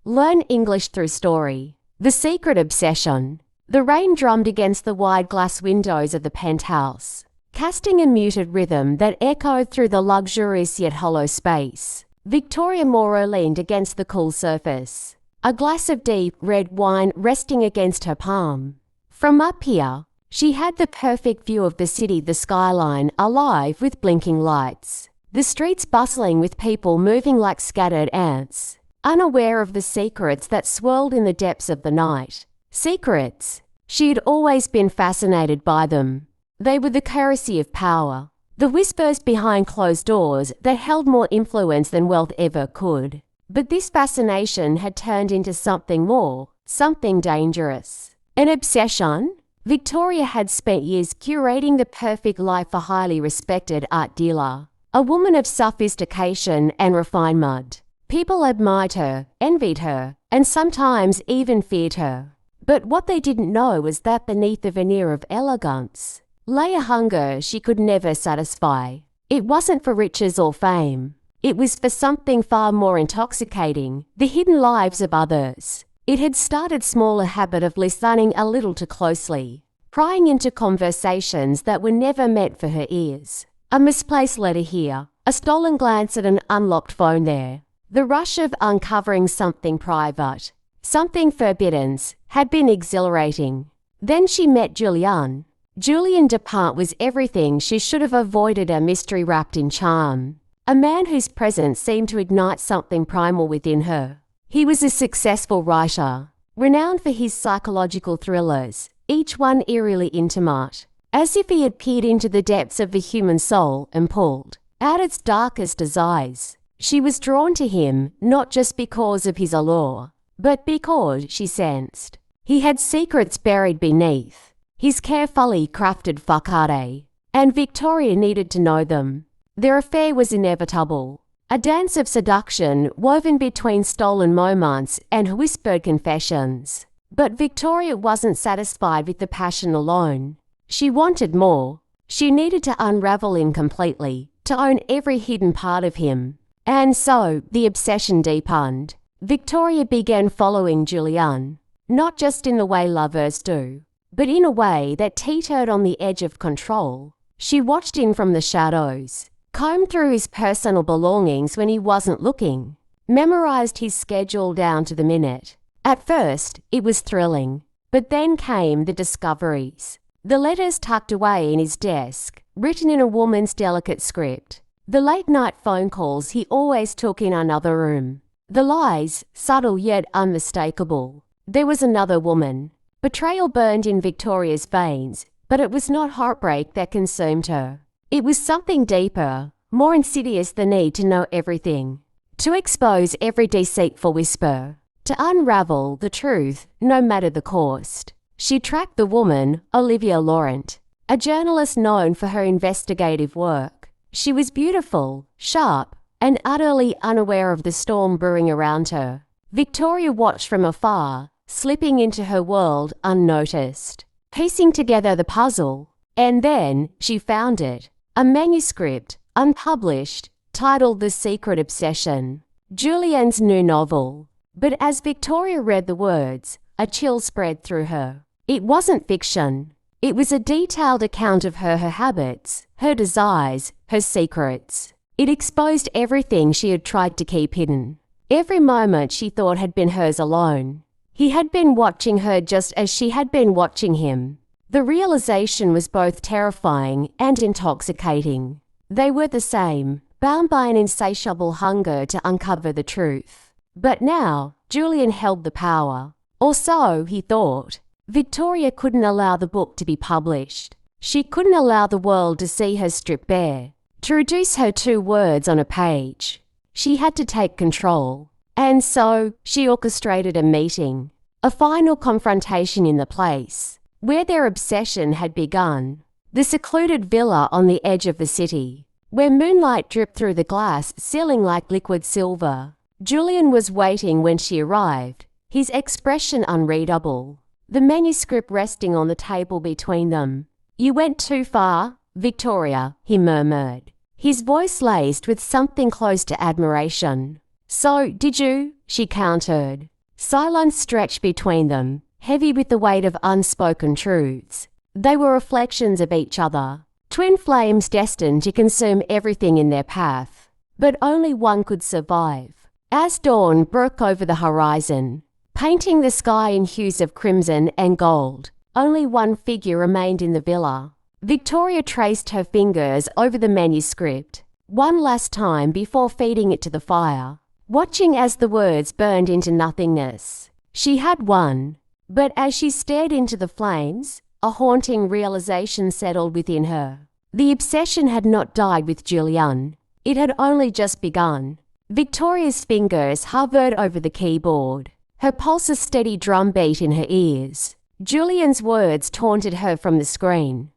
Learn English through story. The secret obsession. The rain drummed against the wide glass windows of the penthouse, casting a muted rhythm that echoed through the luxurious yet hollow space. Victoria Moro leaned against the cool surface, a glass of deep red wine resting against her palm. From up here, she had the perfect view of the city, the skyline alive with blinking lights, the streets bustling with people moving like scattered ants, unaware of the secrets that swirled in the depths of the night. Secrets. She had always been fascinated by them. They were the currency of power, the whispers behind closed doors that held more influence than wealth ever could. But this fascination had turned into something more, something dangerous. An obsession? Victoria had spent years curating the perfect life for a highly respected art dealer, a woman of sophistication and refinement. People admired her, envied her, and sometimes even feared her. But what they didn't know was that beneath the veneer of elegance lay a hunger she could never satisfy. It wasn't for riches or fame. It was for something far more intoxicating, the hidden lives of others. It had started small, a habit of listening a little too closely, prying into conversations that were never meant for her ears. A misplaced letter here, a stolen glance at an unlocked phone there. The rush of uncovering something private, something forbidden, had been exhilarating. Then she met Julian. Julian Dupont was everything she should have avoided, a mystery wrapped in charm, a man whose presence seemed to ignite something primal within her. He was a successful writer, renowned for his psychological thrillers, each one eerily intimate, as if he had peered into the depths of the human soul and pulled out its darkest desires. She was drawn to him not just because of his allure, but because, she sensed, he had secrets buried beneath his carefully crafted facade, and Victoria needed to know them. Their affair was inevitable, a dance of seduction woven between stolen moments and whispered confessions. But Victoria wasn't satisfied with the passion alone. She wanted more. She needed to unravel him completely, to own every hidden part of him. And so, the obsession deepened. Victoria began following Julian, not just in the way lovers do, but in a way that teetered on the edge of control. She watched him from the shadows, combed through his personal belongings when he wasn't looking, memorized his schedule down to the minute. At first, it was thrilling, but then came the discoveries. The letters tucked away in his desk, written in a woman's delicate script. The late-night phone calls he always took in another room. The lies, subtle yet unmistakable. There was another woman. Betrayal burned in Victoria's veins, but it was not heartbreak that consumed her. It was something deeper, more insidious, the need to know everything, to expose every deceitful whisper, to unravel the truth, no matter the cost. She tracked the woman, Olivia Laurent, a journalist known for her investigative work. She was beautiful, sharp, and utterly unaware of the storm brewing around her. Victoria watched from afar, slipping into her world unnoticed, piecing together the puzzle. And then she found it. A manuscript, unpublished, titled The Secret Obsession, Julian's new novel. But as Victoria read the words, a chill spread through her. It wasn't fiction. It was a detailed account of her habits, her desires, her secrets. It exposed everything she had tried to keep hidden. Every moment she thought had been hers alone. He had been watching her just as she had been watching him. The realization was both terrifying and intoxicating. They were the same, bound by an insatiable hunger to uncover the truth. But now, Julian held the power. Or so he thought. Victoria couldn't allow the book to be published. She couldn't allow the world to see her stripped bare, to reduce her to words on a page. She had to take control. And so, she orchestrated a meeting, a final confrontation in the place where their obsession had begun. The secluded villa on the edge of the city, where moonlight dripped through the glass ceiling like liquid silver. Julian was waiting when she arrived, his expression unreadable, the manuscript resting on the table between them. "You went too far, Victoria," he murmured, his voice laced with something close to admiration. "So, did you?" she countered. Silence stretched between them, heavy with the weight of unspoken truths. They were reflections of each other, twin flames destined to consume everything in their path. But only one could survive. As dawn broke over the horizon, painting the sky in hues of crimson and gold, only one figure remained in the villa. Victoria traced her fingers over the manuscript, one last time before feeding it to the fire, watching as the words burned into nothingness. She had won, but as she stared into the flames, a haunting realization settled within her. The obsession had not died with Julian. It had only just begun. Victoria's fingers hovered over the keyboard, her pulse a steady drumbeat in her ears. Julian's words taunted her from the screen.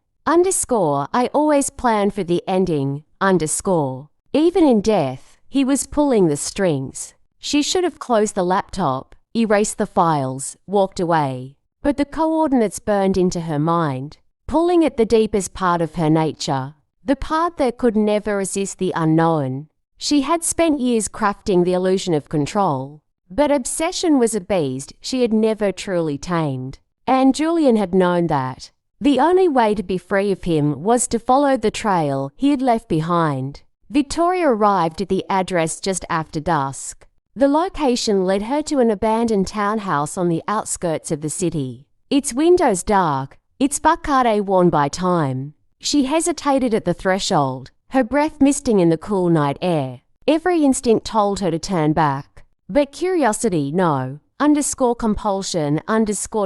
I always plan for the ending. Even in death, he was pulling the strings. She should have closed the laptop, erased the files, walked away. But the coordinates burned into her mind, pulling at the deepest part of her nature, the part that could never resist the unknown. She had spent years crafting the illusion of control, but obsession was a beast she had never truly tamed. And Julian had known that. The only way to be free of him was to follow the trail he had left behind. Victoria arrived at the address just after dusk. The location led her to an abandoned townhouse on the outskirts of the city. Its windows dark, its facade worn by time. She hesitated at the threshold, her breath misting in the cool night air. Every instinct told her to turn back. But curiosity, compulsion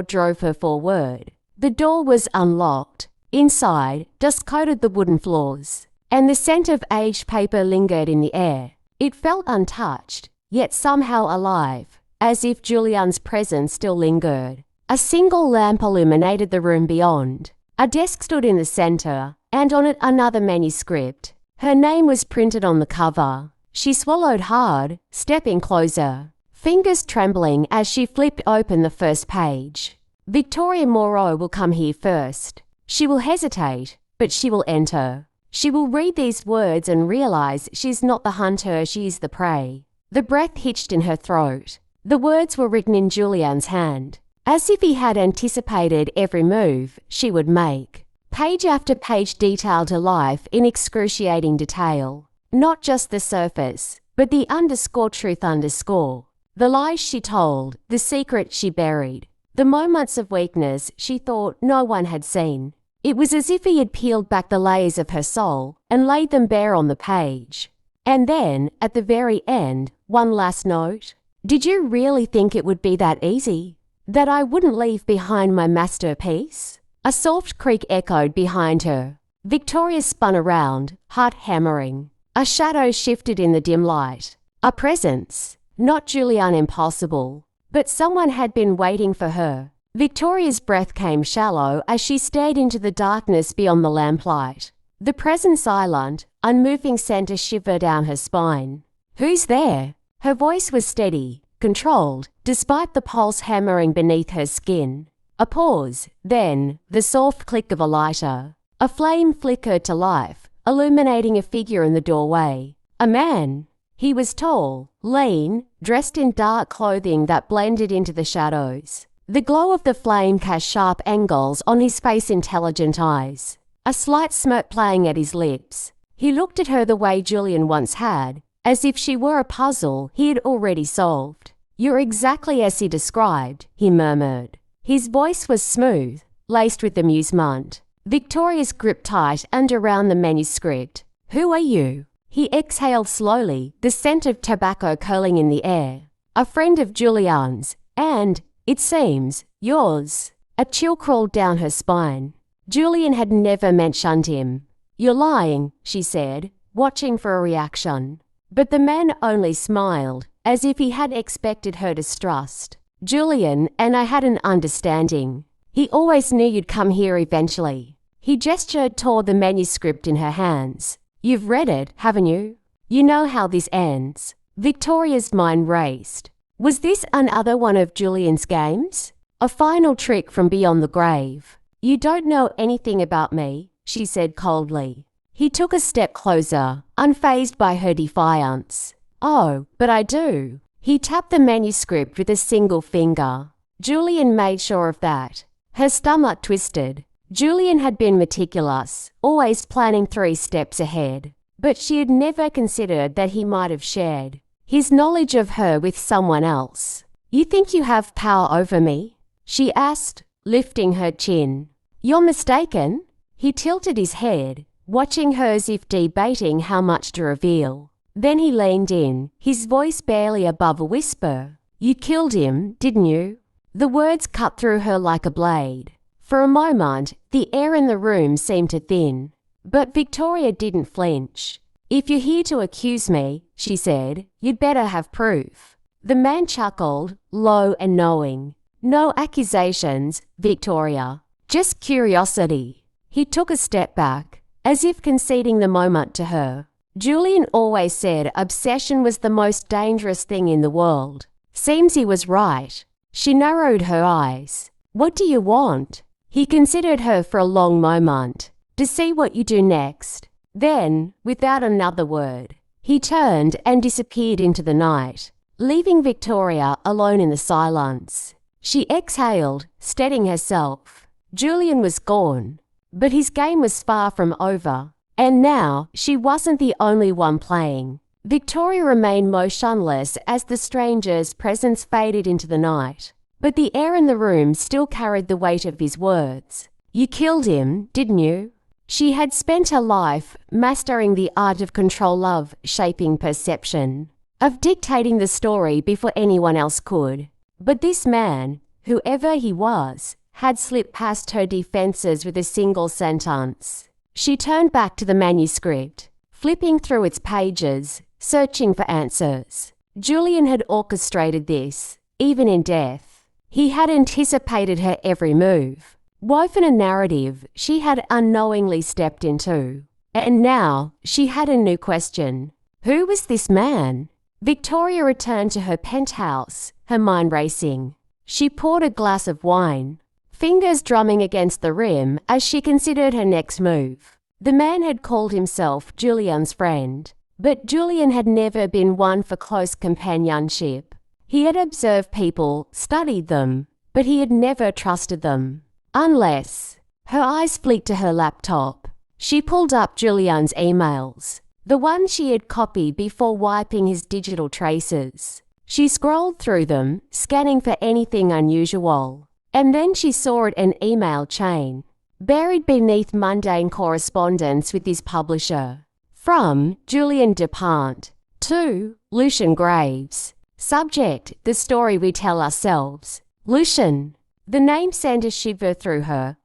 drove her forward. The door was unlocked. Inside, dust coated the wooden floors, and the scent of aged paper lingered in the air. It felt untouched, yet somehow alive, as if Julian's presence still lingered. A single lamp illuminated the room beyond. A desk stood in the center, and on it another manuscript. Her name was printed on the cover. She swallowed hard, stepping closer, fingers trembling as she flipped open the first page. Victoria Moreau will come here first. She will hesitate, but she will enter. She will read these words and realize she's not the hunter, she is the prey. The breath hitched in her throat. The words were written in Julian's hand, as if he had anticipated every move she would make. Page after page detailed her life in excruciating detail. Not just the surface, but the truth. The lies she told, the secret she buried, the moments of weakness she thought no one had seen. It was as if he had peeled back the layers of her soul and laid them bare on the page. And then, at the very end, one last note. Did you really think it would be that easy? That I wouldn't leave behind my masterpiece? A soft creak echoed behind her. Victoria spun around, heart hammering. A shadow shifted in the dim light. A presence. Not Julian impossible, but someone had been waiting for her. Victoria's breath came shallow as she stared into the darkness beyond the lamplight. The present silent, unmoving sent a shiver down her spine. Who's there? Her voice was steady, controlled, despite the pulse hammering beneath her skin. A pause, then, the soft click of a lighter. A flame flickered to life, illuminating a figure in the doorway. A man. He was tall, lean, dressed in dark clothing that blended into the shadows. The glow of the flame cast sharp angles on his face, intelligent eyes. A slight smirk playing at his lips. He looked at her the way Julian once had, as if she were a puzzle he had already solved. You're exactly as he described, he murmured. His voice was smooth, laced with amusement. Victoria's gripped tight and around the manuscript. Who are you? He exhaled slowly, the scent of tobacco curling in the air. A friend of Julian's, and, it seems, yours. A chill crawled down her spine. Julian had never mentioned him. You're lying, she said, watching for a reaction. But the man only smiled, as if he had expected her distrust. Julian and I had an understanding. He always knew you'd come here eventually. He gestured toward the manuscript in her hands. You've read it, haven't you? You know how this ends. Victoria's mind raced. Was this another one of Julian's games? A final trick from beyond the grave? You don't know anything about me, she said coldly. He took a step closer, unfazed by her defiance. Oh, but I do. He tapped the manuscript with a single finger. Julian made sure of that. Her stomach twisted. Julian had been meticulous, always planning 3 steps ahead. But she had never considered that he might have shared his knowledge of her with someone else. "You think you have power over me?" she asked, lifting her chin. "You're mistaken." He tilted his head, watching her as if debating how much to reveal. Then he leaned in, his voice barely above a whisper. "You killed him, didn't you?" The words cut through her like a blade. For a moment, the air in the room seemed to thin. But Victoria didn't flinch. "If you're here to accuse me," she said, "you'd better have proof." The man chuckled, low and knowing. "No accusations, Victoria. Just curiosity." He took a step back, as if conceding the moment to her. Julian always said obsession was the most dangerous thing in the world. Seems he was right. She narrowed her eyes. "What do you want?" He considered her for a long moment. "To see what you do next." Then, without another word, he turned and disappeared into the night, leaving Victoria alone in the silence. She exhaled, steadying herself. Julian was gone, but his game was far from over. And now, she wasn't the only one playing. Victoria remained motionless as the stranger's presence faded into the night. But the air in the room still carried the weight of his words. "You killed him, didn't you?" She had spent her life mastering the art of control, of shaping perception, of dictating the story before anyone else could. But this man, whoever he was, had slipped past her defenses with a single sentence. She turned back to the manuscript, flipping through its pages, searching for answers. Julian had orchestrated this, even in death. He had anticipated her every move, woven a narrative she had unknowingly stepped into. And now she had a new question. Who was this man? Victoria returned to her penthouse, her mind racing. She poured a glass of wine, fingers drumming against the rim as she considered her next move. The man had called himself Julian's friend, but Julian had never been one for close companionship. He had observed people, studied them, but he had never trusted them. Unless... Her eyes flicked to her laptop. She pulled up Julian's emails, the one she had copied before wiping his digital traces. She scrolled through them, scanning for anything unusual. And then she saw an email chain, buried beneath mundane correspondence with his publisher. From Julian Dupont to Lucian Graves. Subject, the story we tell ourselves. Lucian. The name sent a shiver through her. ...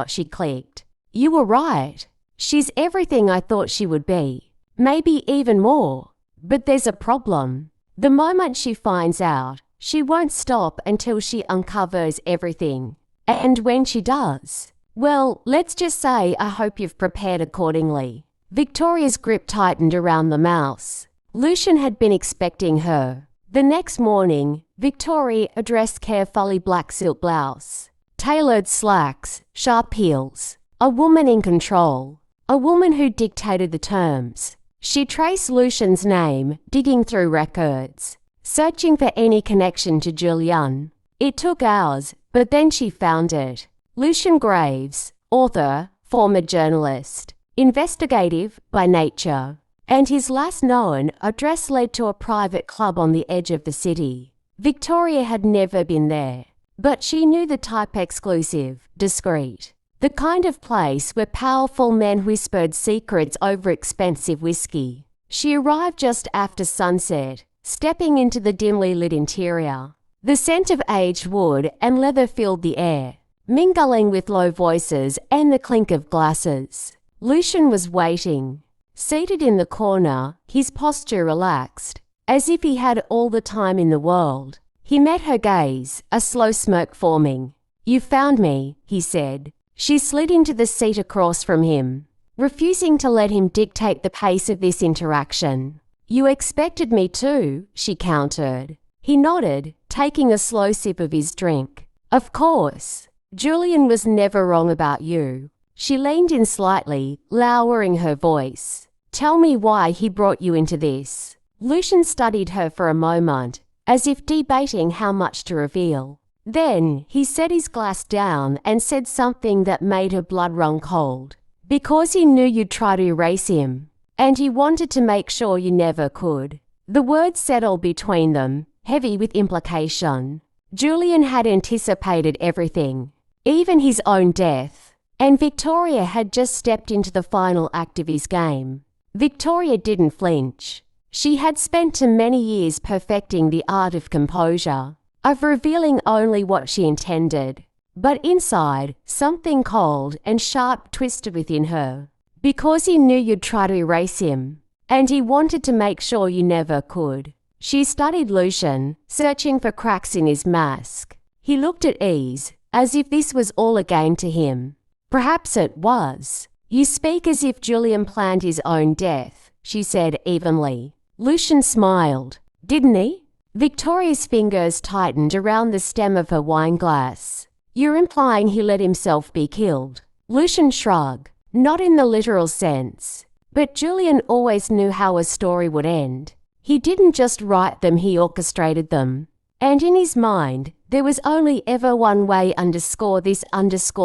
She clicked. You were right. She's everything I thought she would be. Maybe even more. But there's a problem. The moment she finds out, she won't stop until she uncovers everything. And when she does, well, let's just say I hope you've prepared accordingly. Victoria's grip tightened around the mouse. Lucian had been expecting her. The next morning, Victoria dressed carefully, black silk blouse, tailored slacks, sharp heels. A woman in control. A woman who dictated the terms. She traced Lucian's name, digging through records, searching for any connection to Julian. It took hours, but then she found it. Lucian Graves, author, former journalist, investigative by nature. And his last known address led to a private club on the edge of the city. Victoria had never been there, but she knew the type: exclusive, discreet. The kind of place where powerful men whispered secrets over expensive whiskey. She arrived just after sunset, stepping into the dimly lit interior. The scent of aged wood and leather filled the air, mingling with low voices and the clink of glasses. Lucian was waiting, seated in the corner, his posture relaxed, as if he had all the time in the world. He met her gaze, a slow smirk forming. You found me, he said. She slid into the seat across from him, refusing to let him dictate the pace of this interaction. You expected me to, she countered. He nodded, taking a slow sip of his drink. Of course. Julian was never wrong about you. She leaned in slightly, lowering her voice. Tell me why he brought you into this. Lucian studied her for a moment, as if debating how much to reveal. Then he set his glass down and said something that made her blood run cold. Because he knew you'd try to erase him, and he wanted to make sure you never could. The words settled between them, heavy with implication. Julian had anticipated everything, even his own death, and Victoria had just stepped into the final act of his game. Victoria didn't flinch. She had spent too many years perfecting the art of composure, of revealing only what she intended. But inside, something cold and sharp twisted within her. Because he knew you'd try to erase him, and he wanted to make sure you never could. She studied Lucian, searching for cracks in his mask. He looked at ease, as if this was all a game to him. Perhaps it was. You speak as if Julian planned his own death, she said evenly. Lucian smiled. Didn't he? Victoria's fingers tightened around the stem of her wineglass. You're implying he let himself be killed. Lucian shrugged. Not in the literal sense. But Julian always knew how a story would end. He didn't just write them, he orchestrated them. And in his mind, there was only ever one way this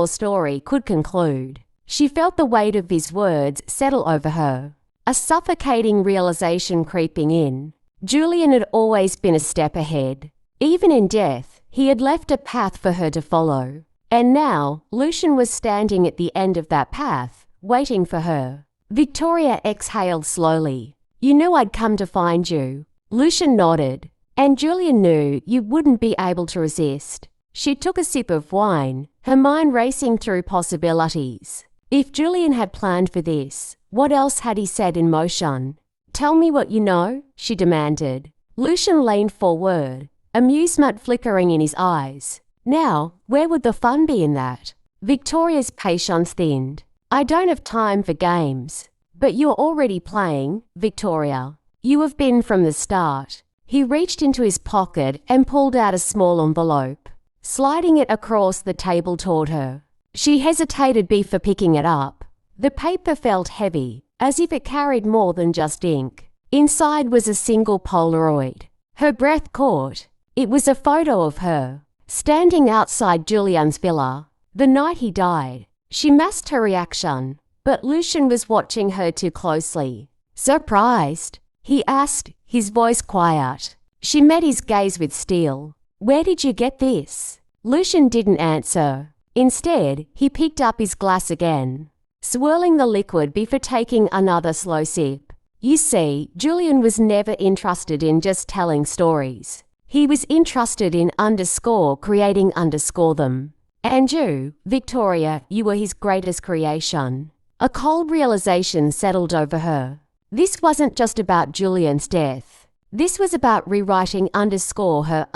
story could conclude. She felt the weight of his words settle over her, a suffocating realization creeping in. Julian had always been a step ahead. Even in death, he had left a path for her to follow. And now, Lucian was standing at the end of that path, waiting for her. Victoria exhaled slowly. You knew I'd come to find you. Lucian nodded. And Julian knew you wouldn't be able to resist. She took a sip of wine, her mind racing through possibilities. If Julian had planned for this, what else had he set in motion? Tell me what you know, she demanded. Lucian leaned forward, amusement flickering in his eyes. Now, where would the fun be in that? Victoria's patience thinned. I don't have time for games. But you're already playing, Victoria. You have been from the start. He reached into his pocket and pulled out a small envelope, sliding it across the table toward her. She hesitated before picking it up. The paper felt heavy, as if it carried more than just ink. Inside was a single Polaroid. Her breath caught. It was a photo of her, standing outside Julian's villa, the night he died. She masked her reaction, but Lucian was watching her too closely. Surprised? He asked, his voice quiet. She met his gaze with steel. Where did you get this? Lucian didn't answer. Instead, he picked up his glass again, swirling the liquid before taking another slow sip. You see, Julian was never interested in just telling stories. He was interested in creating them. And you, Victoria, you were his greatest creation. A cold realization settled over her. This wasn't just about Julian's death. This was about rewriting her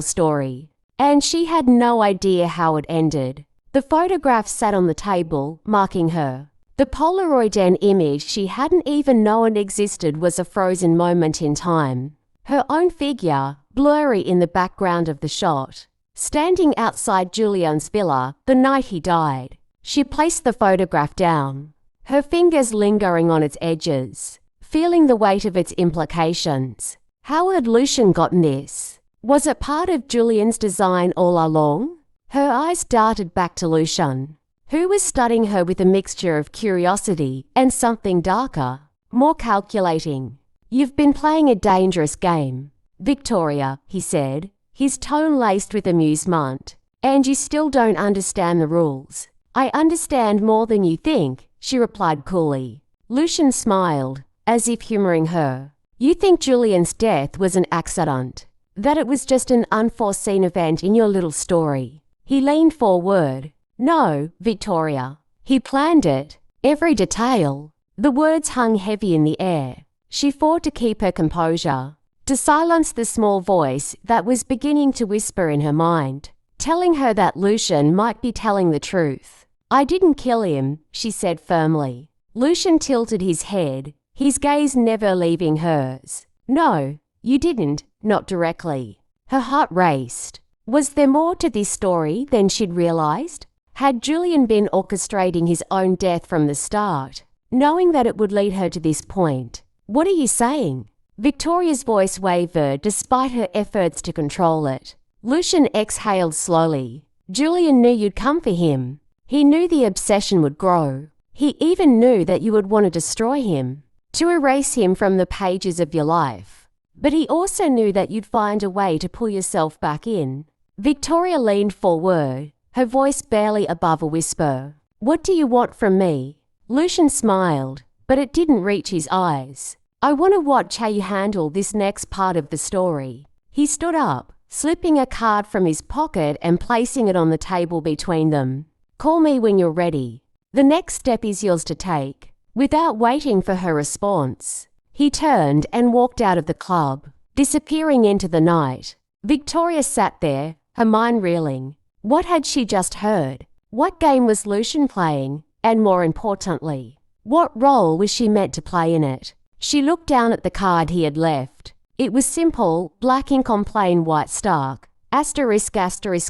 story. And she had no idea how it ended. The photograph sat on the table, marking her. The Polaroid image she hadn't even known existed was a frozen moment in time. Her own figure, blurry in the background of the shot, standing outside Julian's villa the night he died. She placed the photograph down, her fingers lingering on its edges, feeling the weight of its implications. How had Lucian gotten this? Was it part of Julian's design all along? Her eyes darted back to Lucian, who was studying her with a mixture of curiosity and something darker, more calculating. You've been playing a dangerous game, Victoria, he said, his tone laced with amusement. And you still don't understand the rules. I understand more than you think, she replied coolly. Lucian smiled, as if humoring her. You think Julian's death was an accident, that it was just an unforeseen event in your little story. He leaned forward. No, Victoria. He planned it. Every detail. The words hung heavy in the air. She fought to keep her composure, to silence the small voice that was beginning to whisper in her mind, telling her that Lucian might be telling the truth. I didn't kill him, she said firmly. Lucian tilted his head, his gaze never leaving hers. No, you didn't, not directly. Her heart raced. Was there more to this story than she'd realized? Had Julian been orchestrating his own death from the start, knowing that it would lead her to this point? What are you saying? Victoria's voice wavered despite her efforts to control it. Lucian exhaled slowly. Julian knew you'd come for him. He knew the obsession would grow. He even knew that you would want to destroy him, to erase him from the pages of your life. But he also knew that you'd find a way to pull yourself back in. Victoria leaned forward, her voice barely above a whisper. "What do you want from me?" Lucian smiled, but it didn't reach his eyes. "I want to watch how you handle this next part of the story." He stood up, slipping a card from his pocket and placing it on the table between them. "Call me when you're ready. The next step is yours to take." Without waiting for her response, he turned and walked out of the club, disappearing into the night. Victoria sat there, her mind reeling. What had she just heard? What game was Lucian playing? And more importantly, what role was she meant to play in it? She looked down at the card he had left. It was simple, black ink on plain white stark, ***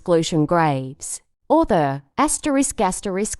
Lucian Graves. Author, ***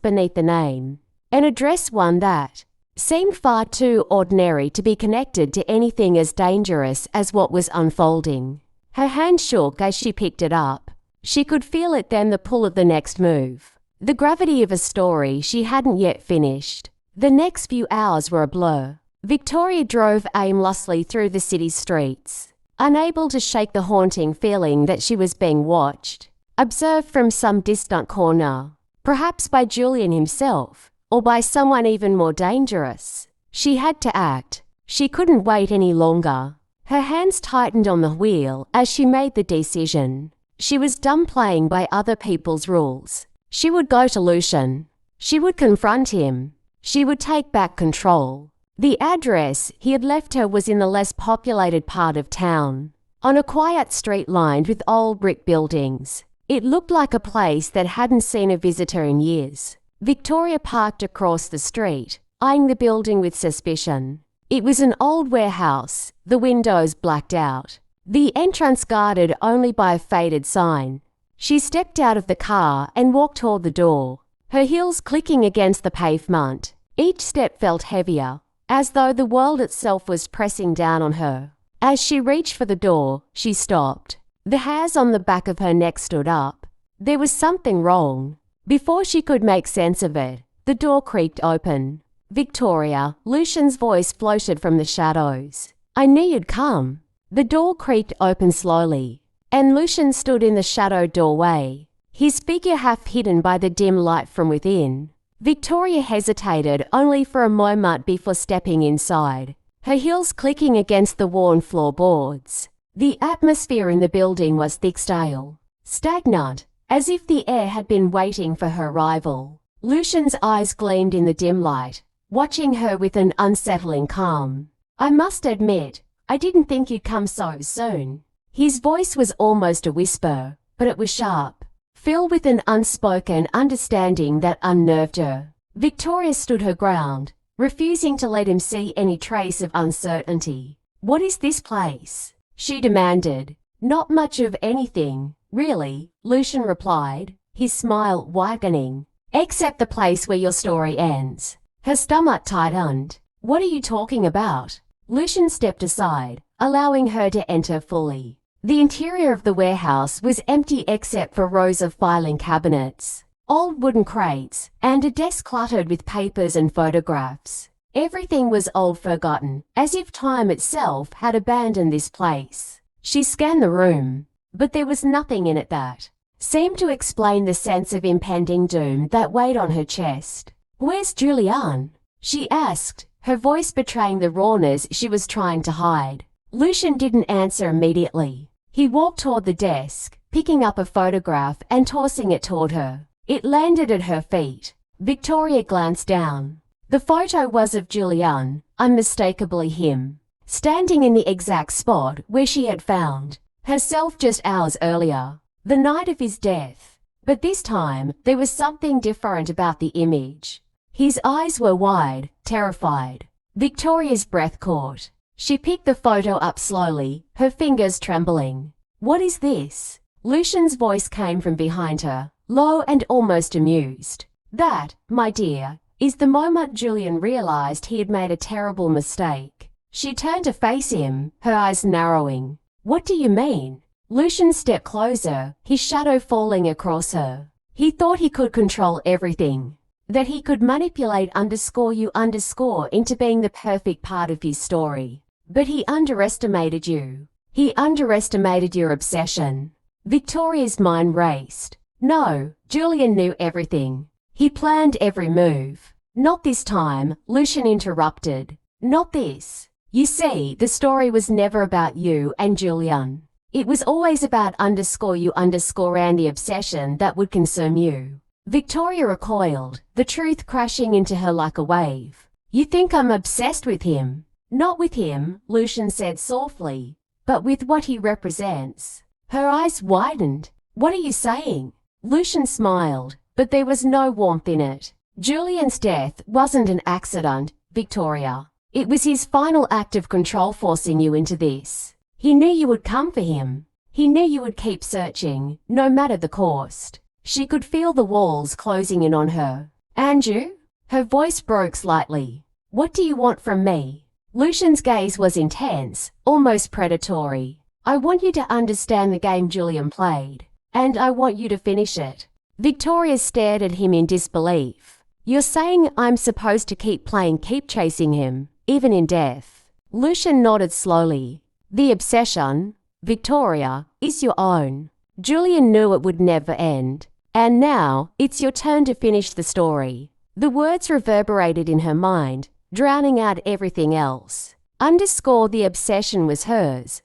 beneath the name. An address, one that seemed far too ordinary to be connected to anything as dangerous as what was unfolding. Her hand shook as she picked it up. She could feel it then, the pull of the next move. The gravity of a story she hadn't yet finished. The next few hours were a blur. Victoria drove aimlessly through the city's streets, unable to shake the haunting feeling that she was being watched, observed from some distant corner, perhaps by Julian himself, or by someone even more dangerous. She had to act. She couldn't wait any longer. Her hands tightened on the wheel as she made the decision. She was done playing by other people's rules. She would go to Lucian. She would confront him. She would take back control. The address he had left her was in the less populated part of town, on a quiet street lined with old brick buildings. It looked like a place that hadn't seen a visitor in years. Victoria parked across the street, eyeing the building with suspicion. It was an old warehouse, the windows blacked out, the entrance guarded only by a faded sign. She stepped out of the car and walked toward the door, her heels clicking against the pavement. Each step felt heavier, as though the world itself was pressing down on her. As she reached for the door, she stopped. The hairs on the back of her neck stood up. There was something wrong. Before she could make sense of it, the door creaked open. "Victoria," Lucian's voice floated from the shadows. "I knew you'd come." The door creaked open slowly, and Lucian stood in the shadowed doorway, his figure half hidden by the dim light from within. Victoria hesitated only for a moment before stepping inside, her heels clicking against the worn floorboards. The atmosphere in the building was thick, stale, stagnant, as if the air had been waiting for her arrival. Lucian's eyes gleamed in the dim light, watching her with an unsettling calm. "I must admit, I didn't think you'd come so soon." His voice was almost a whisper, but it was sharp, filled with an unspoken understanding that unnerved her. Victoria stood her ground, refusing to let him see any trace of uncertainty. "What is this place?" she demanded. "Not much of anything, really," Lucian replied, his smile widening. "Except the place where your story ends." Her stomach tightened. "What are you talking about?" Lucian stepped aside, allowing her to enter fully. The interior of the warehouse was empty except for rows of filing cabinets, old wooden crates, and a desk cluttered with papers and photographs. Everything was old, forgotten, as if time itself had abandoned this place. She scanned the room, but there was nothing in it that seemed to explain the sense of impending doom that weighed on her chest. "Where's Julian?" she asked, her voice betraying the rawness she was trying to hide. Lucian didn't answer immediately. He walked toward the desk, picking up a photograph and tossing it toward her. It landed at her feet. Victoria glanced down. The photo was of Julian, unmistakably him, standing in the exact spot where she had found herself just hours earlier, the night of his death. But this time, there was something different about the image. His eyes were wide, terrified. Victoria's breath caught. She picked the photo up slowly, her fingers trembling. "What is this?" Lucian's voice came from behind her, low and almost amused. "That, my dear, is the moment Julian realized he had made a terrible mistake." She turned to face him, her eyes narrowing. What do you mean? Lucian stepped closer, his shadow falling across her. He thought he could control everything. That he could manipulate you into being the perfect part of his story. But he underestimated you. He underestimated your obsession. Victoria's mind raced. No, Julian knew everything. He planned every move. Not this time, Lucian interrupted. Not this. You see, the story was never about you and Julian. It was always about and the obsession that would consume you. Victoria recoiled, the truth crashing into her like a wave. You think I'm obsessed with him? Not with him, Lucian said softly, but with what he represents. Her eyes widened. What are you saying? Lucian smiled, but there was no warmth in it. Julian's death wasn't an accident, Victoria. It was his final act of control forcing you into this. He knew you would come for him. He knew you would keep searching, no matter the cost. She could feel the walls closing in on her. And you? Her voice broke slightly. What do you want from me? Lucian's gaze was intense, almost predatory. I want you to understand the game Julian played. And I want you to finish it. Victoria stared at him in disbelief. You're saying I'm supposed to keep chasing him, even in death? Lucian nodded slowly. The obsession, Victoria, is your own. Julian knew it would never end. And now, it's your turn to finish the story. The words reverberated in her mind, drowning out everything else. The obsession was hers.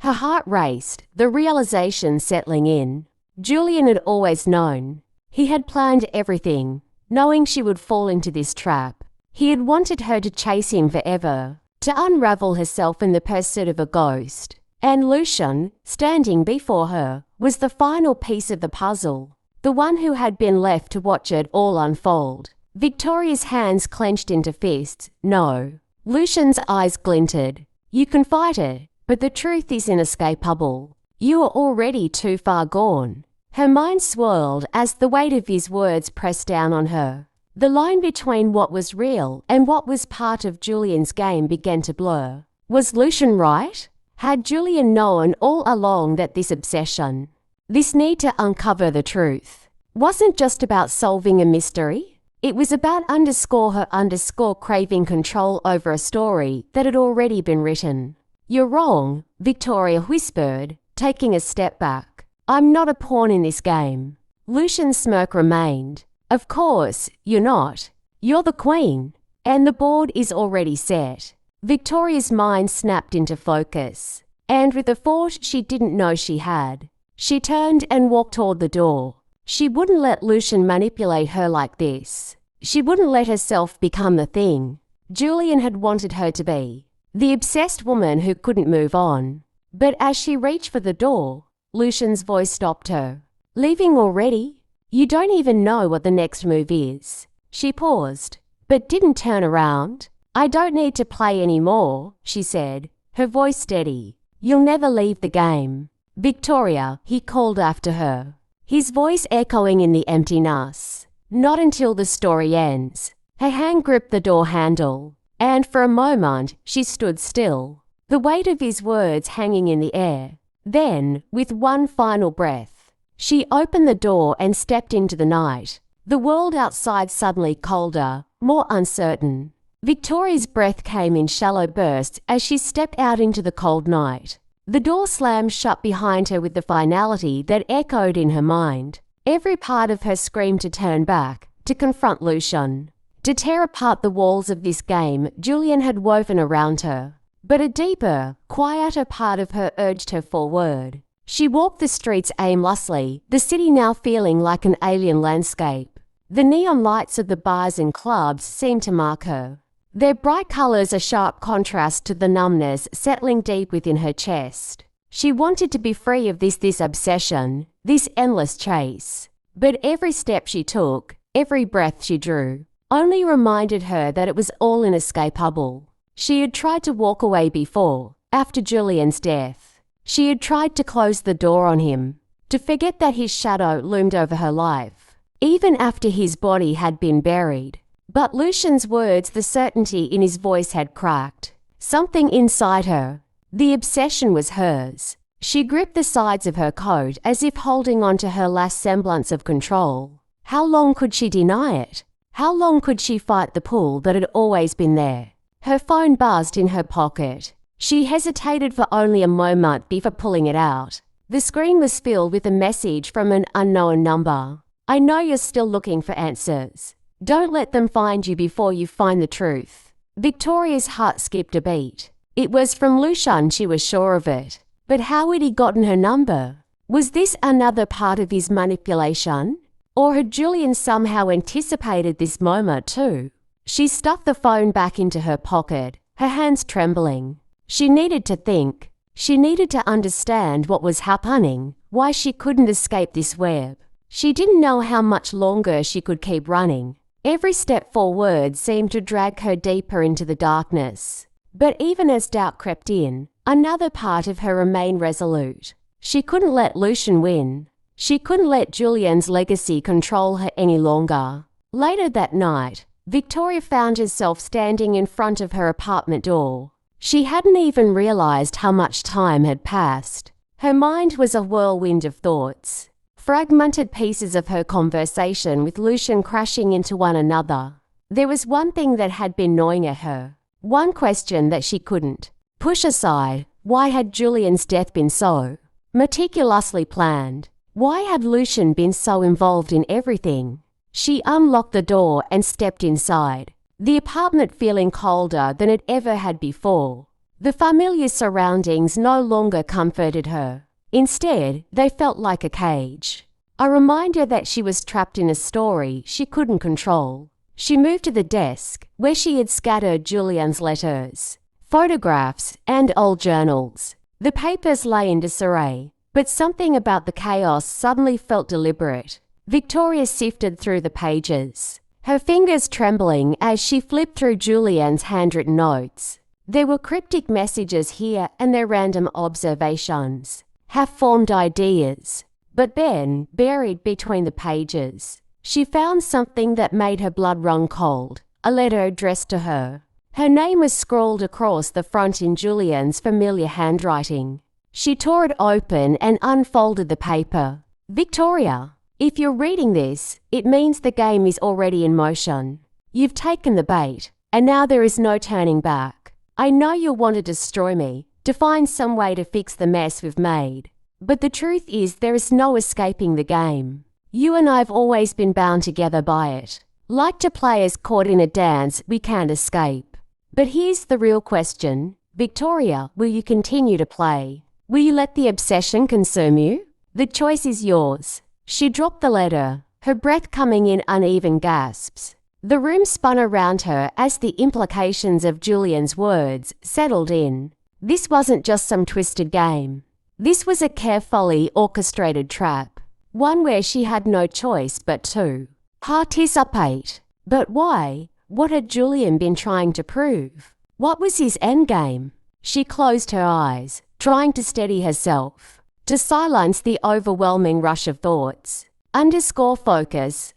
Her heart raced, the realization settling in. Julian had always known. He had planned everything, knowing she would fall into this trap. He had wanted her to chase him forever, to unravel herself in the pursuit of a ghost. And Lucian, standing before her, was the final piece of the puzzle, the one who had been left to watch it all unfold. Victoria's hands clenched into fists. No. Lucian's eyes glinted. You can fight it, but the truth is inescapable. You are already too far gone. Her mind swirled as the weight of his words pressed down on her. The line between what was real and what was part of Julian's game began to blur. Was Lucian right? Had Julian known all along that this obsession, this need to uncover the truth, wasn't just about solving a mystery? It was about her craving control over a story that had already been written. You're wrong, Victoria whispered, taking a step back. I'm not a pawn in this game. Lucian's smirk remained. Of course, you're not. You're the queen, and the board is already set. Victoria's mind snapped into focus, and with a force she didn't know she had, she turned and walked toward the door. She wouldn't let Lucian manipulate her like this. She wouldn't let herself become the thing Julian had wanted her to be, the obsessed woman who couldn't move on. But as she reached for the door, Lucian's voice stopped her. Leaving already? You don't even know what the next move is. She paused, but didn't turn around. I don't need to play anymore, she said, her voice steady. You'll never leave the game. Victoria, he called after her, his voice echoing in the emptiness. Not until the story ends. Her hand gripped the door handle, and for a moment she stood still, the weight of his words hanging in the air. Then, with one final breath, she opened the door and stepped into the night, the world outside suddenly colder, more uncertain. Victoria's breath came in shallow bursts as she stepped out into the cold night. The door slammed shut behind her with the finality that echoed in her mind. Every part of her screamed to turn back, to confront Lucian, to tear apart the walls of this game Julian had woven around her. But a deeper, quieter part of her urged her forward. She walked the streets aimlessly, the city now feeling like an alien landscape. The neon lights of the bars and clubs seemed to mark her, their bright colours a sharp contrast to the numbness settling deep within her chest. She wanted to be free of this obsession, this endless chase. But every step she took, every breath she drew, only reminded her that it was all inescapable. She had tried to walk away before, after Julian's death. She had tried to close the door on him, to forget that his shadow loomed over her life, even after his body had been buried. But Lucian's words, the certainty in his voice had cracked. Something inside her. The obsession was hers. She gripped the sides of her coat as if holding on to her last semblance of control. How long could she deny it? How long could she fight the pull that had always been there? Her phone buzzed in her pocket. She hesitated for only a moment before pulling it out. The screen was filled with a message from an unknown number. I know you're still looking for answers. Don't let them find you before you find the truth. Victoria's heart skipped a beat. It was from Lucian, she was sure of it. But how had he gotten her number? Was this another part of his manipulation? Or had Julian somehow anticipated this moment too? She stuffed the phone back into her pocket, her hands trembling. She needed to think. She needed to understand what was happening, why she couldn't escape this web. She didn't know how much longer she could keep running. Every step forward seemed to drag her deeper into the darkness. But even as doubt crept in, another part of her remained resolute. She couldn't let Lucian win. She couldn't let Julian's legacy control her any longer. Later that night, Victoria found herself standing in front of her apartment door. She hadn't even realized how much time had passed. Her mind was a whirlwind of thoughts. Fragmented pieces of her conversation with Lucian crashing into one another. There was one thing that had been gnawing at her. One question that she couldn't push aside. Why had Julian's death been so meticulously planned? Why had Lucian been so involved in everything? She unlocked the door and stepped inside, the apartment feeling colder than it ever had before. The familiar surroundings no longer comforted her. Instead, they felt like a cage, a reminder that she was trapped in a story she couldn't control. She moved to the desk, where she had scattered Julian's letters, photographs, and old journals. The papers lay in disarray, but something about the chaos suddenly felt deliberate. Victoria sifted through the pages, her fingers trembling as she flipped through Julian's handwritten notes. There were cryptic messages here and there, random observations, half-formed ideas. But then, buried between the pages, she found something that made her blood run cold, a letter addressed to her. Her name was scrawled across the front in Julian's familiar handwriting. She tore it open and unfolded the paper. Victoria, if you're reading this, it means the game is already in motion. You've taken the bait, and now there is no turning back. I know you'll want to destroy me, to find some way to fix the mess we've made. But the truth is there is no escaping the game. You and I have always been bound together by it. Like two players caught in a dance we can't escape. But here's the real question. Victoria, will you continue to play? Will you let the obsession consume you? The choice is yours. She dropped the letter, her breath coming in uneven gasps. The room spun around her as the implications of Julian's words settled in. This wasn't just some twisted game. This was a carefully orchestrated trap, one where she had no choice but to participate. But why? What had Julian been trying to prove? What was his endgame? She closed her eyes, trying to steady herself, to silence the overwhelming rush of thoughts. Focus.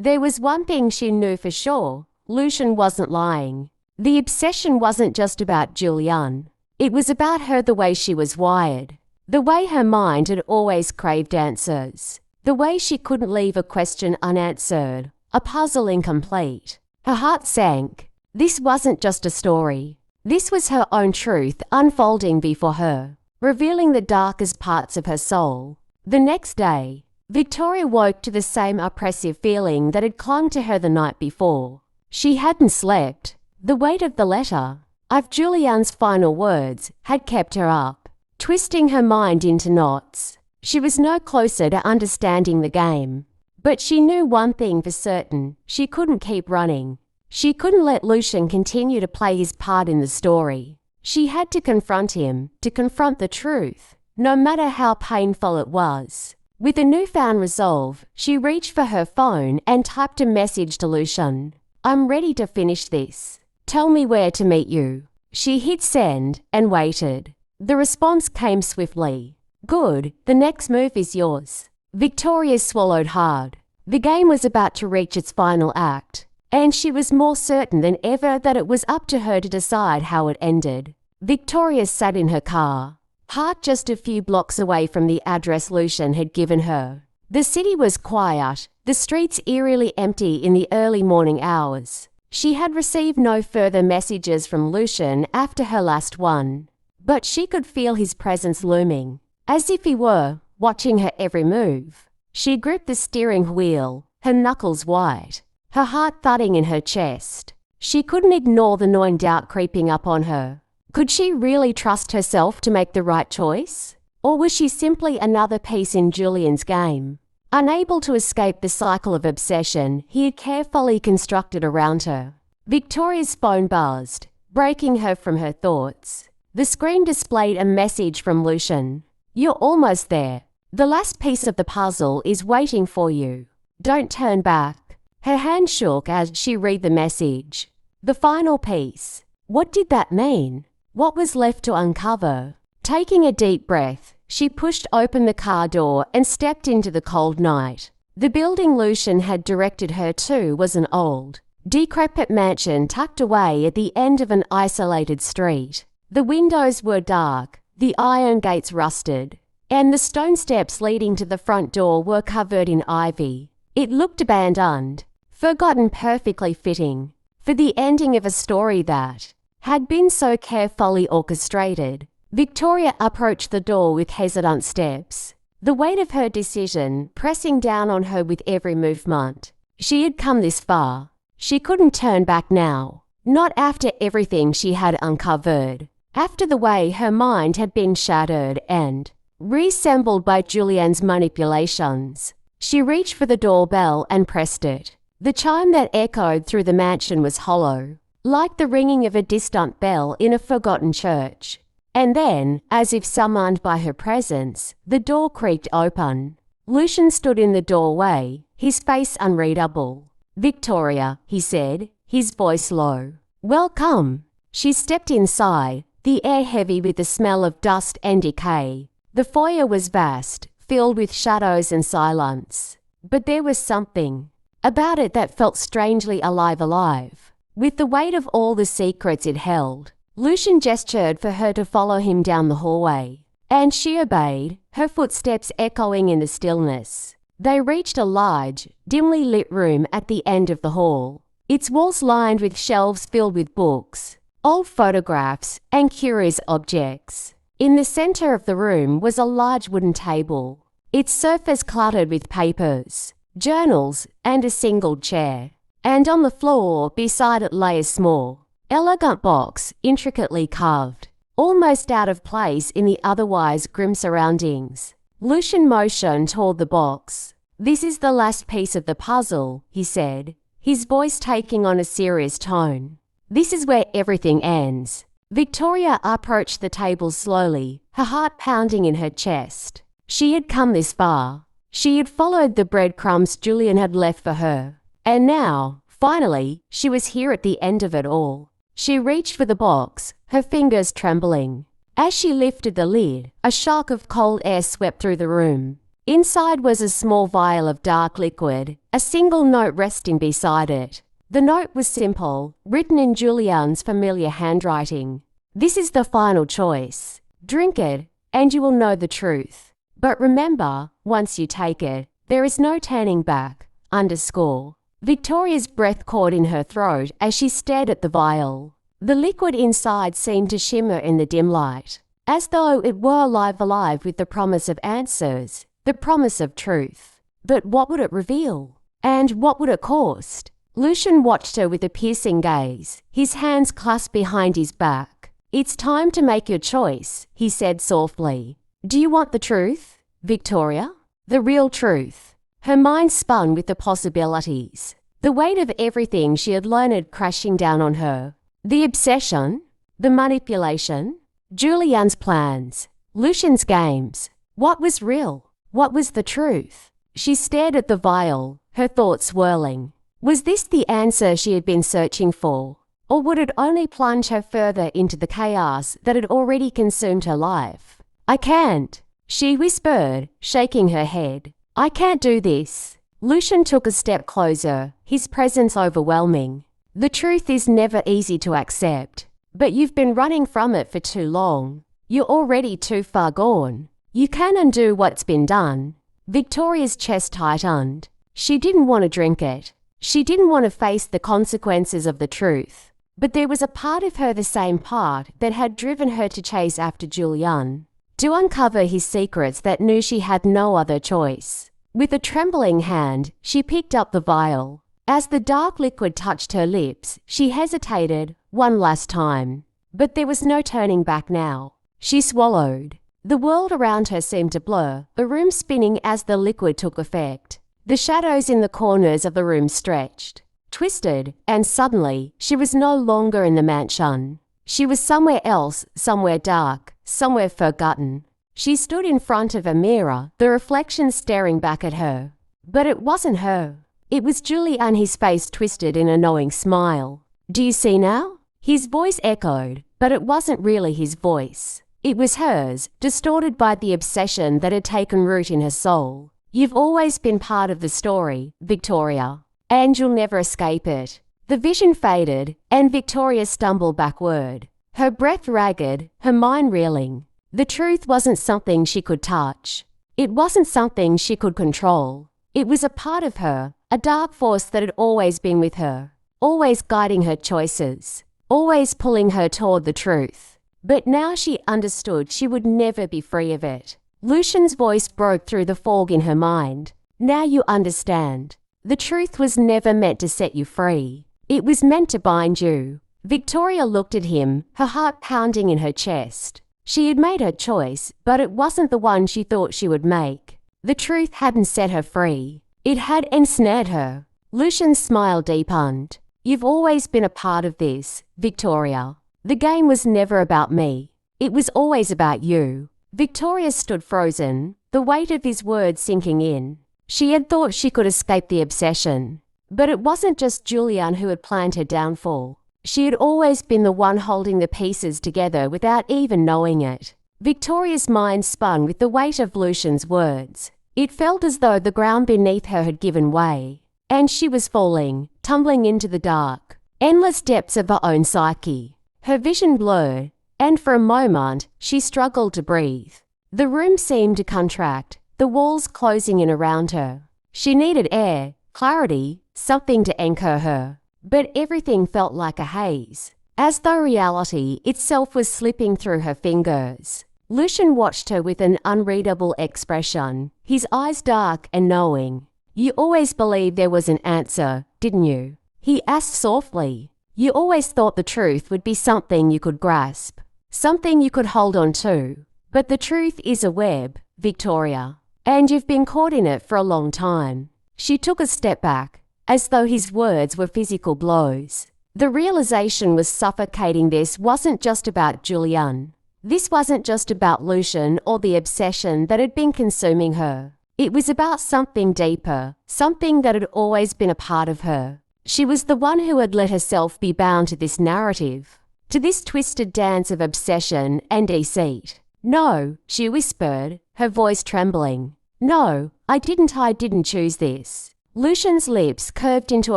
There was one thing she knew for sure. Lucian wasn't lying. The obsession wasn't just about Julian. It was about her, the way she was wired, the way her mind had always craved answers, the way she couldn't leave a question unanswered, a puzzle incomplete. Her heart sank. This wasn't just a story. This was her own truth unfolding before her, revealing the darkest parts of her soul. The next day, Victoria woke to the same oppressive feeling that had clung to her the night before. She hadn't slept. The weight of the letter, of Julian's final words, had kept her up, twisting her mind into knots. She was no closer to understanding the game. But she knew one thing for certain. She couldn't keep running. She couldn't let Lucian continue to play his part in the story. She had to confront him, to confront the truth, no matter how painful it was. With a newfound resolve, she reached for her phone and typed a message to Lucian. I'm ready to finish this. Tell me where to meet you. She hit send and waited. The response came swiftly. Good, the next move is yours. Victoria swallowed hard. The game was about to reach its final act. and she was more certain than ever that it was up to her to decide how it ended. Victoria sat in her car, parked just a few blocks away from the address Lucian had given her. The city was quiet, the streets eerily empty in the early morning hours. She had received no further messages from Lucian after her last one, but she could feel his presence looming, as if he were watching her every move. She gripped the steering wheel, her knuckles white, her heart thudding in her chest. She couldn't ignore the gnawing doubt creeping up on her. Could she really trust herself to make the right choice? Or was she simply another piece in Julian's game, unable to escape the cycle of obsession he had carefully constructed around her? Victoria's phone buzzed, breaking her from her thoughts. The screen displayed a message from Lucian. "You're almost there. The last piece of the puzzle is waiting for you. Don't turn back." Her hand shook as she read the message. The final piece. What did that mean? What was left to uncover? Taking a deep breath, she pushed open the car door and stepped into the cold night. The building Lucian had directed her to was an old, decrepit mansion tucked away at the end of an isolated street. The windows were dark, the iron gates rusted, and the stone steps leading to the front door were covered in ivy. It looked abandoned, forgotten, perfectly fitting for the ending of a story that had been so carefully orchestrated. Victoria approached the door with hesitant steps, the weight of her decision pressing down on her with every movement. She had come this far. She couldn't turn back now, not after everything she had uncovered, after the way her mind had been shattered and reassembled by Julian's manipulations. She reached for the doorbell and pressed it. The chime that echoed through the mansion was hollow, like the ringing of a distant bell in a forgotten church. And then, as if summoned by her presence, the door creaked open. Lucian stood in the doorway, his face unreadable. "Victoria," he said, his voice low. "Welcome." She stepped inside, the air heavy with the smell of dust and decay. The foyer was vast, filled with shadows and silence. But there was something about it that felt strangely alive, with the weight of all the secrets it held. Lucian gestured for her to follow him down the hallway, and she obeyed, her footsteps echoing in the stillness. They reached a large, dimly lit room at the end of the hall, its walls lined with shelves filled with books, old photographs, and curious objects. In the center of the room was a large wooden table, its surface cluttered with papers, journals, and a single chair. And on the floor beside it lay a small, elegant box, intricately carved, almost out of place in the otherwise grim surroundings. Lucian motioned toward the box. "This is the last piece of the puzzle," he said, his voice taking on a serious tone. "This is where everything ends." Victoria approached the table slowly, her heart pounding in her chest. She had come this far. She had followed the breadcrumbs Julian had left for her. And now, finally, she was here at the end of it all. She reached for the box, her fingers trembling. As she lifted the lid, a shock of cold air swept through the room. Inside was a small vial of dark liquid, a single note resting beside it. The note was simple, written in Julian's familiar handwriting. "This is the final choice. Drink it, and you will know the truth. But remember, once you take it, there is no turning back. _ Victoria's breath caught in her throat as she stared at the vial. The liquid inside seemed to shimmer in the dim light, as though it were alive with the promise of answers, the promise of truth. But what would it reveal? And what would it cost? Lucian watched her with a piercing gaze, his hands clasped behind his back. "It's time to make your choice," he said softly. "Do you want the truth, Victoria? The real truth?" Her mind spun with the possibilities, the weight of everything she had learned crashing down on her. The obsession, the manipulation, Julian's plans, Lucian's games. What was real? What was the truth? She stared at the vial, her thoughts swirling. Was this the answer she had been searching for? Or would it only plunge her further into the chaos that had already consumed her life? "I can't," she whispered, shaking her head. "I can't do this." Lucian took a step closer, his presence overwhelming. The truth is never easy to accept, but you've been running from it for too long. You're already too far gone. You can undo what's been done. Victoria's chest tightened. She didn't want to drink it. She didn't want to face the consequences of the truth. But there was a part of her, the same part that had driven her to chase after Julian, to uncover his secrets, that knew she had no other choice. With a trembling hand, she picked up the vial. As the dark liquid touched her lips, she hesitated one last time. But there was no turning back now. She swallowed. The world around her seemed to blur, the room spinning as the liquid took effect. The shadows in the corners of the room stretched, twisted, and suddenly she was no longer in the mansion. She was somewhere else, somewhere dark, somewhere forgotten. She stood in front of a mirror, the reflection staring back at her. But it wasn't her. It was Julian, his face twisted in a knowing smile. "Do you see now?" His voice echoed, but it wasn't really his voice. It was hers, distorted by the obsession that had taken root in her soul. "You've always been part of the story, Victoria, and you'll never escape it." The vision faded, and Victoria stumbled backward, her breath ragged, her mind reeling. The truth wasn't something she could touch. It wasn't something she could control. It was a part of her, a dark force that had always been with her, always guiding her choices, always pulling her toward the truth. But now she understood she would never be free of it. Lucian's voice broke through the fog in her mind. "Now you understand. The truth was never meant to set you free. It was meant to bind you." Victoria looked at him, her heart pounding in her chest. She had made her choice, but it wasn't the one she thought she would make. The truth hadn't set her free. It had ensnared her. Lucian's smile deepened. "You've always been a part of this, Victoria. The game was never about me. It was always about you." Victoria stood frozen, the weight of his words sinking in. She had thought she could escape the obsession. But it wasn't just Julian who had planned her downfall. She had always been the one holding the pieces together without even knowing it. Victoria's mind spun with the weight of Lucian's words. It felt as though the ground beneath her had given way, and she was falling, tumbling into the dark, endless depths of her own psyche. Her vision blurred, and for a moment she struggled to breathe. The room seemed to contract, the walls closing in around her. She needed air, clarity, something to anchor her. But everything felt like a haze, as though reality itself was slipping through her fingers. Lucian watched her with an unreadable expression, his eyes dark and knowing. "You always believed there was an answer, didn't you?" he asked softly. "You always thought the truth would be something you could grasp, something you could hold on to. But the truth is a web, Victoria, and you've been caught in it for a long time." She took a step back, as though his words were physical blows. The realization was suffocating. This wasn't just about Julian. This wasn't just about Lucian or the obsession that had been consuming her. It was about something deeper, something that had always been a part of her. She was the one who had let herself be bound to this narrative, to this twisted dance of obsession and deceit. "No," she whispered, her voice trembling. "No, I didn't choose this." Lucian's lips curved into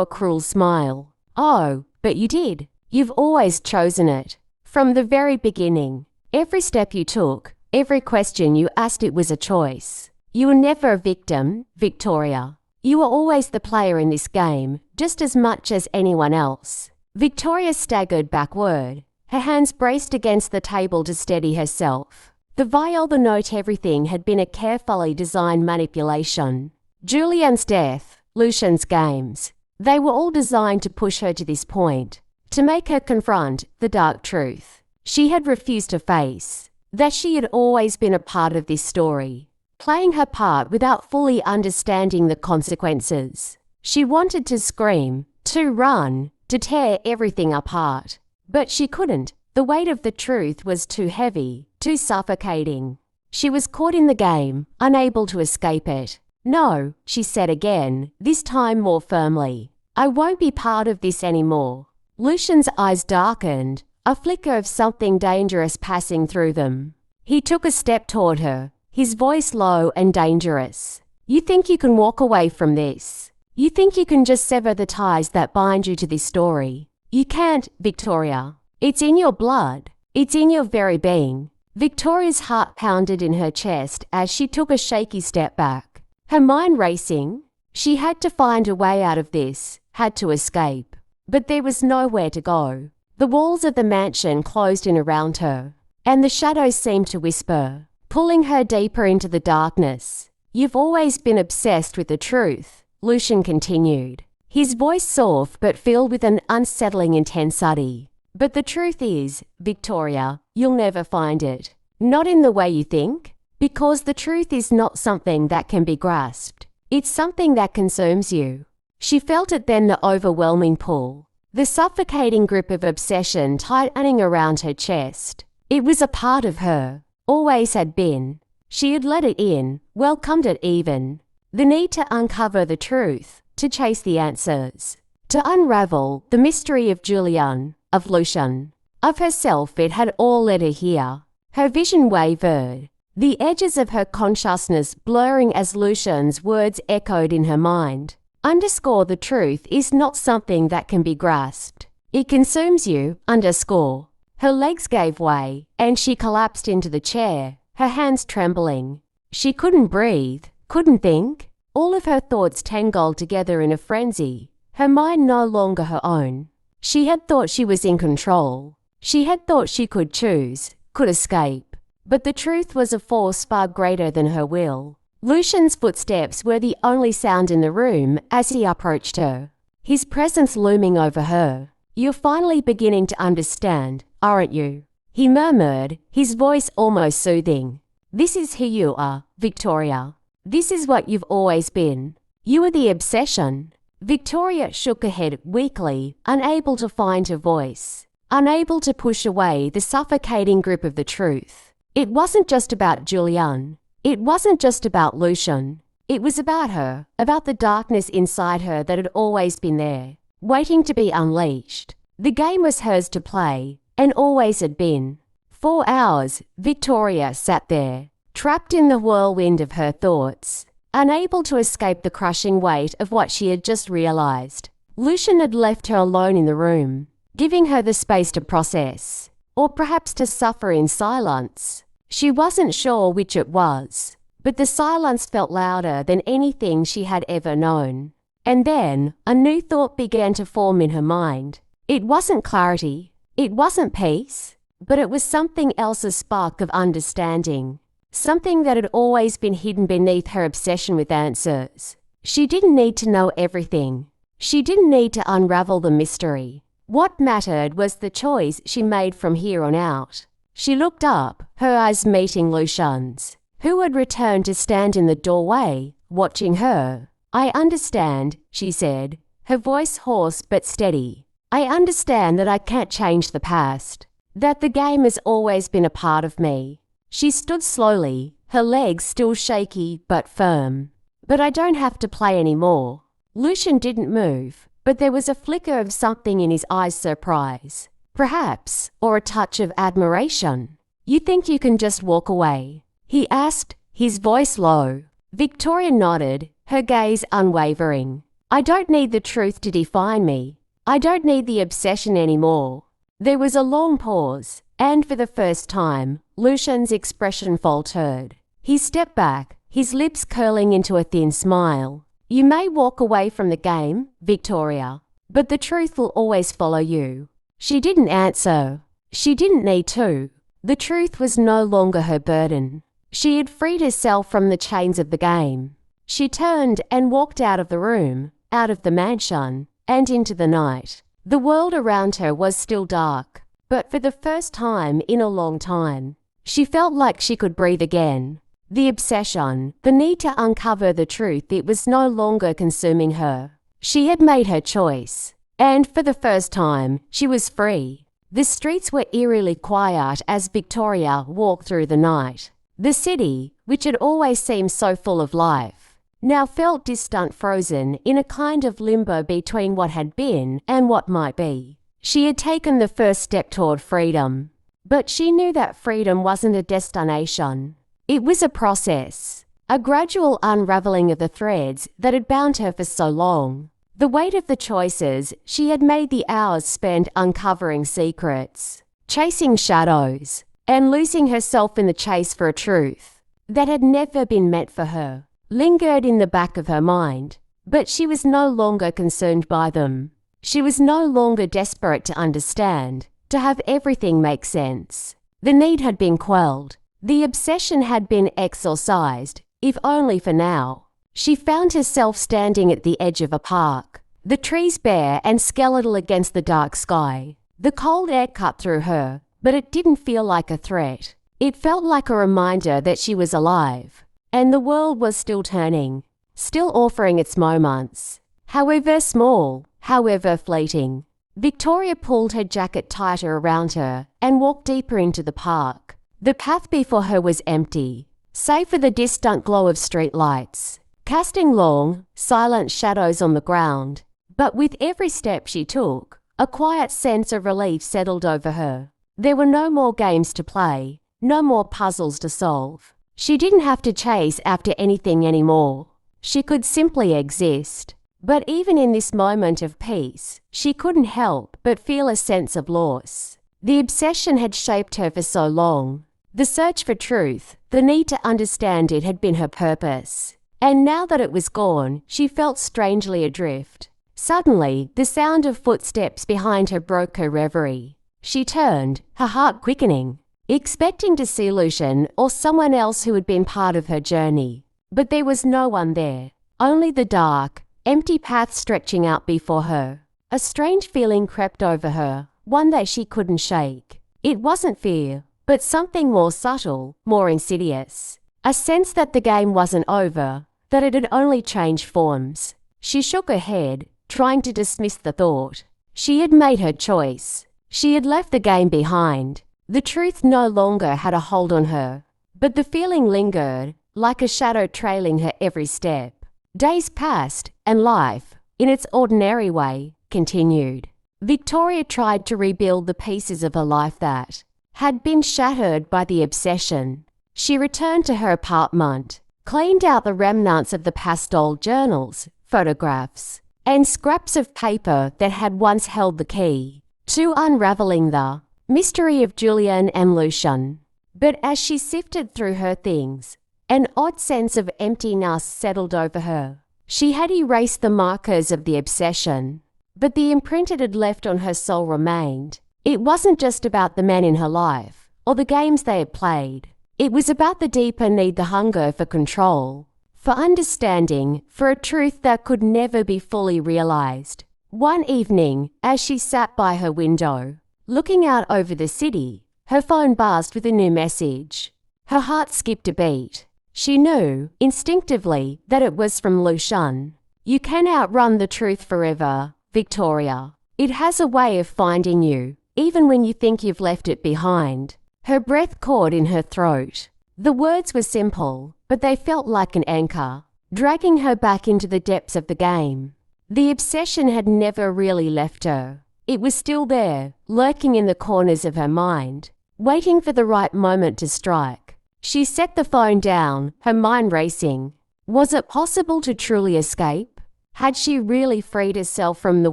a cruel smile. "Oh, but you did. You've always chosen it. From the very beginning. Every step you took, every question you asked, it was a choice. You were never a victim, Victoria. You were always the player in this game, just as much as anyone else." Victoria staggered backward. Her hands braced against the table to steady herself. The vial, the note, everything had been a carefully designed manipulation. Julian's death, Lucian's games. They were all designed to push her to this point, to make her confront the dark truth she had refused to face, that she had always been a part of this story, playing her part without fully understanding the consequences. She wanted to scream, to run, to tear everything apart. But she couldn't. The weight of the truth was too heavy, too suffocating. She was caught in the game, unable to escape it. "No," she said again, this time more firmly. "I won't be part of this anymore." Lucian's eyes darkened, a flicker of something dangerous passing through them. He took a step toward her, his voice low and dangerous. You think you can walk away from this. You think you can just sever the ties that bind you to this story. You can't, Victoria. It's in your blood. It's in your very being. Victoria's heart pounded in her chest as she took a shaky step back. Her mind racing. She had to find a way out of this, had to escape. But there was nowhere to go. The walls of the mansion closed in around her, and the shadows seemed to whisper, pulling her deeper into the darkness. You've always been obsessed with the truth, Lucian continued, his voice soft but filled with an unsettling intensity. But the truth is, Victoria, you'll never find it. Not in the way you think, because the truth is not something that can be grasped. It's something that consumes you. She felt it then, the overwhelming pull, the suffocating grip of obsession tightening around her chest. It was a part of her, always had been. She had let it in, welcomed it even. The need to uncover the truth, to chase the answers, to unravel the mystery of Julian, of Lucian, of herself. It had all led her here. Her vision wavered, the edges of her consciousness blurring as Lucian's words echoed in her mind. Underscore the truth is not something that can be grasped. It consumes you, underscore. Her legs gave way, and she collapsed into the chair, her hands trembling. She couldn't breathe, couldn't think. All of her thoughts tangled together in a frenzy, her mind no longer her own. She had thought she was in control. She had thought she could choose, could escape. But the truth was a force far greater than her will. Lucian's footsteps were the only sound in the room as he approached her, his presence looming over her. You're finally beginning to understand, aren't you? He murmured, his voice almost soothing. This is who you are, Victoria. This is what you've always been. You are the obsession. Victoria shook her head weakly, unable to find her voice, unable to push away the suffocating grip of the truth. It wasn't just about Julian. It wasn't just about Lucian. It was about her, about the darkness inside her that had always been there, waiting to be unleashed. The game was hers to play, and always had been. 4 hours, Victoria sat there, trapped in the whirlwind of her thoughts, unable to escape the crushing weight of what she had just realized. Lucian had left her alone in the room, giving her the space to process, or perhaps to suffer in silence. She wasn't sure which it was, but the silence felt louder than anything she had ever known. And then a new thought began to form in her mind. It wasn't clarity, it wasn't peace, but it was something else, a spark of understanding, something that had always been hidden beneath her obsession with answers. She didn't need to know everything. She didn't need to unravel the mystery. What mattered was the choice she made from here on out. She looked up, her eyes meeting Lucian's, who had returned to stand in the doorway, watching her. I understand, she said, her voice hoarse but steady. I understand that I can't change the past, that the game has always been a part of me. She stood slowly, her legs still shaky but firm. But I don't have to play anymore. Lucian didn't move, but there was a flicker of something in his eyes, surprise, perhaps, or a touch of admiration. You think you can just walk away? He asked, his voice low. Victoria nodded, her gaze unwavering. I don't need the truth to define me. I don't need the obsession anymore. There was a long pause, and for the first time, Lucian's expression faltered. He stepped back, his lips curling into a thin smile. You may walk away from the game, Victoria, but the truth will always follow you. She didn't answer. She didn't need to. The truth was no longer her burden. She had freed herself from the chains of the game. She turned and walked out of the room, out of the mansion, and into the night. The world around her was still dark, but for the first time in a long time, she felt like she could breathe again. The obsession, the need to uncover the truth, it was no longer consuming her. She had made her choice, and for the first time, she was free. The streets were eerily quiet as Victoria walked through the night. The city, which had always seemed so full of life, now felt distant, frozen in a kind of limbo between what had been and what might be. She had taken the first step toward freedom, but she knew that freedom wasn't a destination. It was a process a gradual unraveling of the threads that had bound her for so long. The weight of the choices she had made, the hours spent uncovering secrets, chasing shadows, and losing herself in the chase for a truth that had never been meant for her, lingered in the back of her mind. But she was no longer concerned by them. She was no longer desperate to understand, to have everything make sense. The need had been quelled. The obsession had been exorcised, if only for now. She found herself standing at the edge of a park, the trees bare and skeletal against the dark sky. The cold air cut through her, but it didn't feel like a threat. It felt like a reminder that she was alive, and the world was still turning, still offering its moments, however small, however fleeting. Victoria pulled her jacket tighter around her and walked deeper into the park. The path before her was empty, save for the distant glow of streetlights, casting long, silent shadows on the ground. But with every step she took, a quiet sense of relief settled over her. There were no more games to play, no more puzzles to solve. She didn't have to chase after anything anymore. She could simply exist. But even in this moment of peace, she couldn't help but feel a sense of loss. The obsession had shaped her for so long. The search for truth, the need to understand it, had been her purpose. And now that it was gone, she felt strangely adrift. Suddenly, the sound of footsteps behind her broke her reverie. She turned, her heart quickening, expecting to see Lucian or someone else who had been part of her journey. But there was no one there, only the dark, empty path stretching out before her. A strange feeling crept over her, one that she couldn't shake. It wasn't fear, but something more subtle, more insidious. A sense that the game wasn't over, that it had only changed forms. She shook her head, trying to dismiss the thought. She had made her choice. She had left the game behind. The truth no longer had a hold on her. But the feeling lingered, like a shadow trailing her every step. Days passed, and life, in its ordinary way, continued. Victoria tried to rebuild the pieces of her life that had been shattered by the obsession. She returned to her apartment, cleaned out the remnants of the pastel journals, photographs, and scraps of paper that had once held the key to unraveling the mystery of Julian and Lucian. But as she sifted through her things, an odd sense of emptiness settled over her. She had erased the markers of the obsession, but the imprint it had left on her soul remained. It wasn't just about the men in her life, or the games they had played. It was about the deeper need, the hunger for control, for understanding, for a truth that could never be fully realized. One evening, as she sat by her window, looking out over the city, her phone buzzed with a new message. Her heart skipped a beat. She knew, instinctively, that it was from Lucian. "You can outrun the truth forever, Victoria. It has a way of finding you, even when you think you've left it behind." Her breath caught in her throat. The words were simple, but they felt like an anchor, dragging her back into the depths of the game. The obsession had never really left her. It was still there, lurking in the corners of her mind, waiting for the right moment to strike. She set the phone down, her mind racing. Was it possible to truly escape? Had she really freed herself from the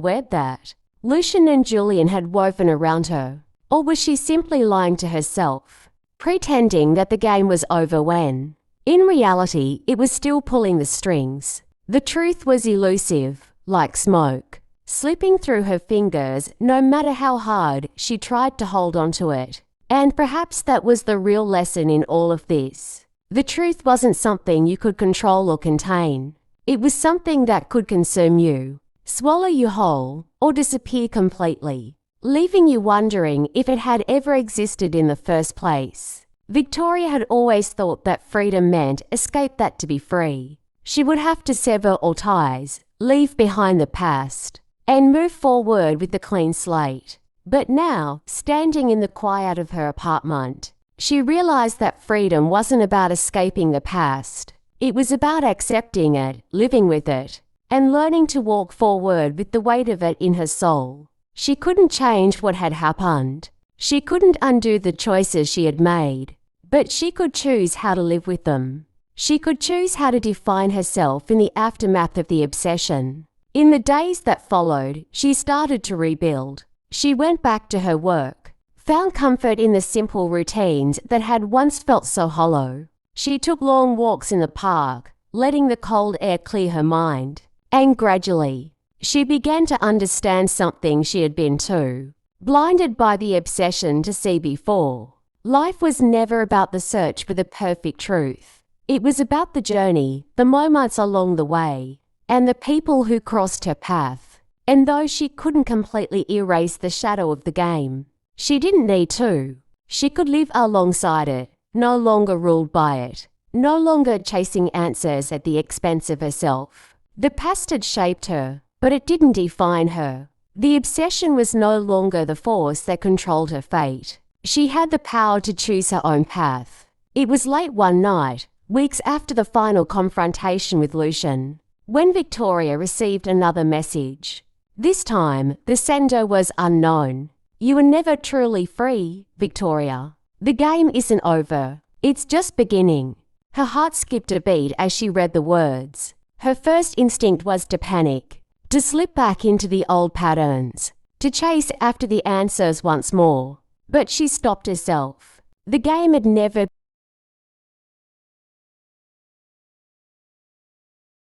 web that Lucian and Julian had woven around her? Or was she simply lying to herself, pretending that the game was over when, in reality, it was still pulling the strings? The truth was elusive, like smoke, slipping through her fingers no matter how hard she tried to hold onto it. And perhaps that was the real lesson in all of this. The truth wasn't something you could control or contain. It was something that could consume you, swallow you whole, or disappear completely, leaving you wondering if it had ever existed in the first place. Victoria had always thought that freedom meant escape, that to be free, she would have to sever all ties, leave behind the past, and move forward with a clean slate. But now, standing in the quiet of her apartment, she realized that freedom wasn't about escaping the past. It was about accepting it, living with it, and learning to walk forward with the weight of it in her soul. She couldn't change what had happened. She couldn't undo the choices she had made, but she could choose how to live with them. She could choose how to define herself in the aftermath of the obsession. In the days that followed, she started to rebuild. She went back to her work, found comfort in the simple routines that had once felt so hollow. She took long walks in the park, letting the cold air clear her mind. And gradually, she began to understand something she had been too blinded by the obsession to see before. Life was never about the search for the perfect truth. It was about the journey, the moments along the way, and the people who crossed her path. And though she couldn't completely erase the shadow of the game, she didn't need to. She could live alongside it, no longer ruled by it, no longer chasing answers at the expense of herself. The past had shaped her, but it didn't define her. The obsession was no longer the force that controlled her fate. She had the power to choose her own path. It was late one night, weeks after the final confrontation with Lucian, when Victoria received another message. This time, the sender was unknown. "You are never truly free, Victoria. The game isn't over. It's just beginning." Her heart skipped a beat as she read the words. Her first instinct was to panic, to slip back into the old patterns, to chase after the answers once more. But she stopped herself. The game had never.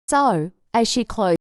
So, as she closed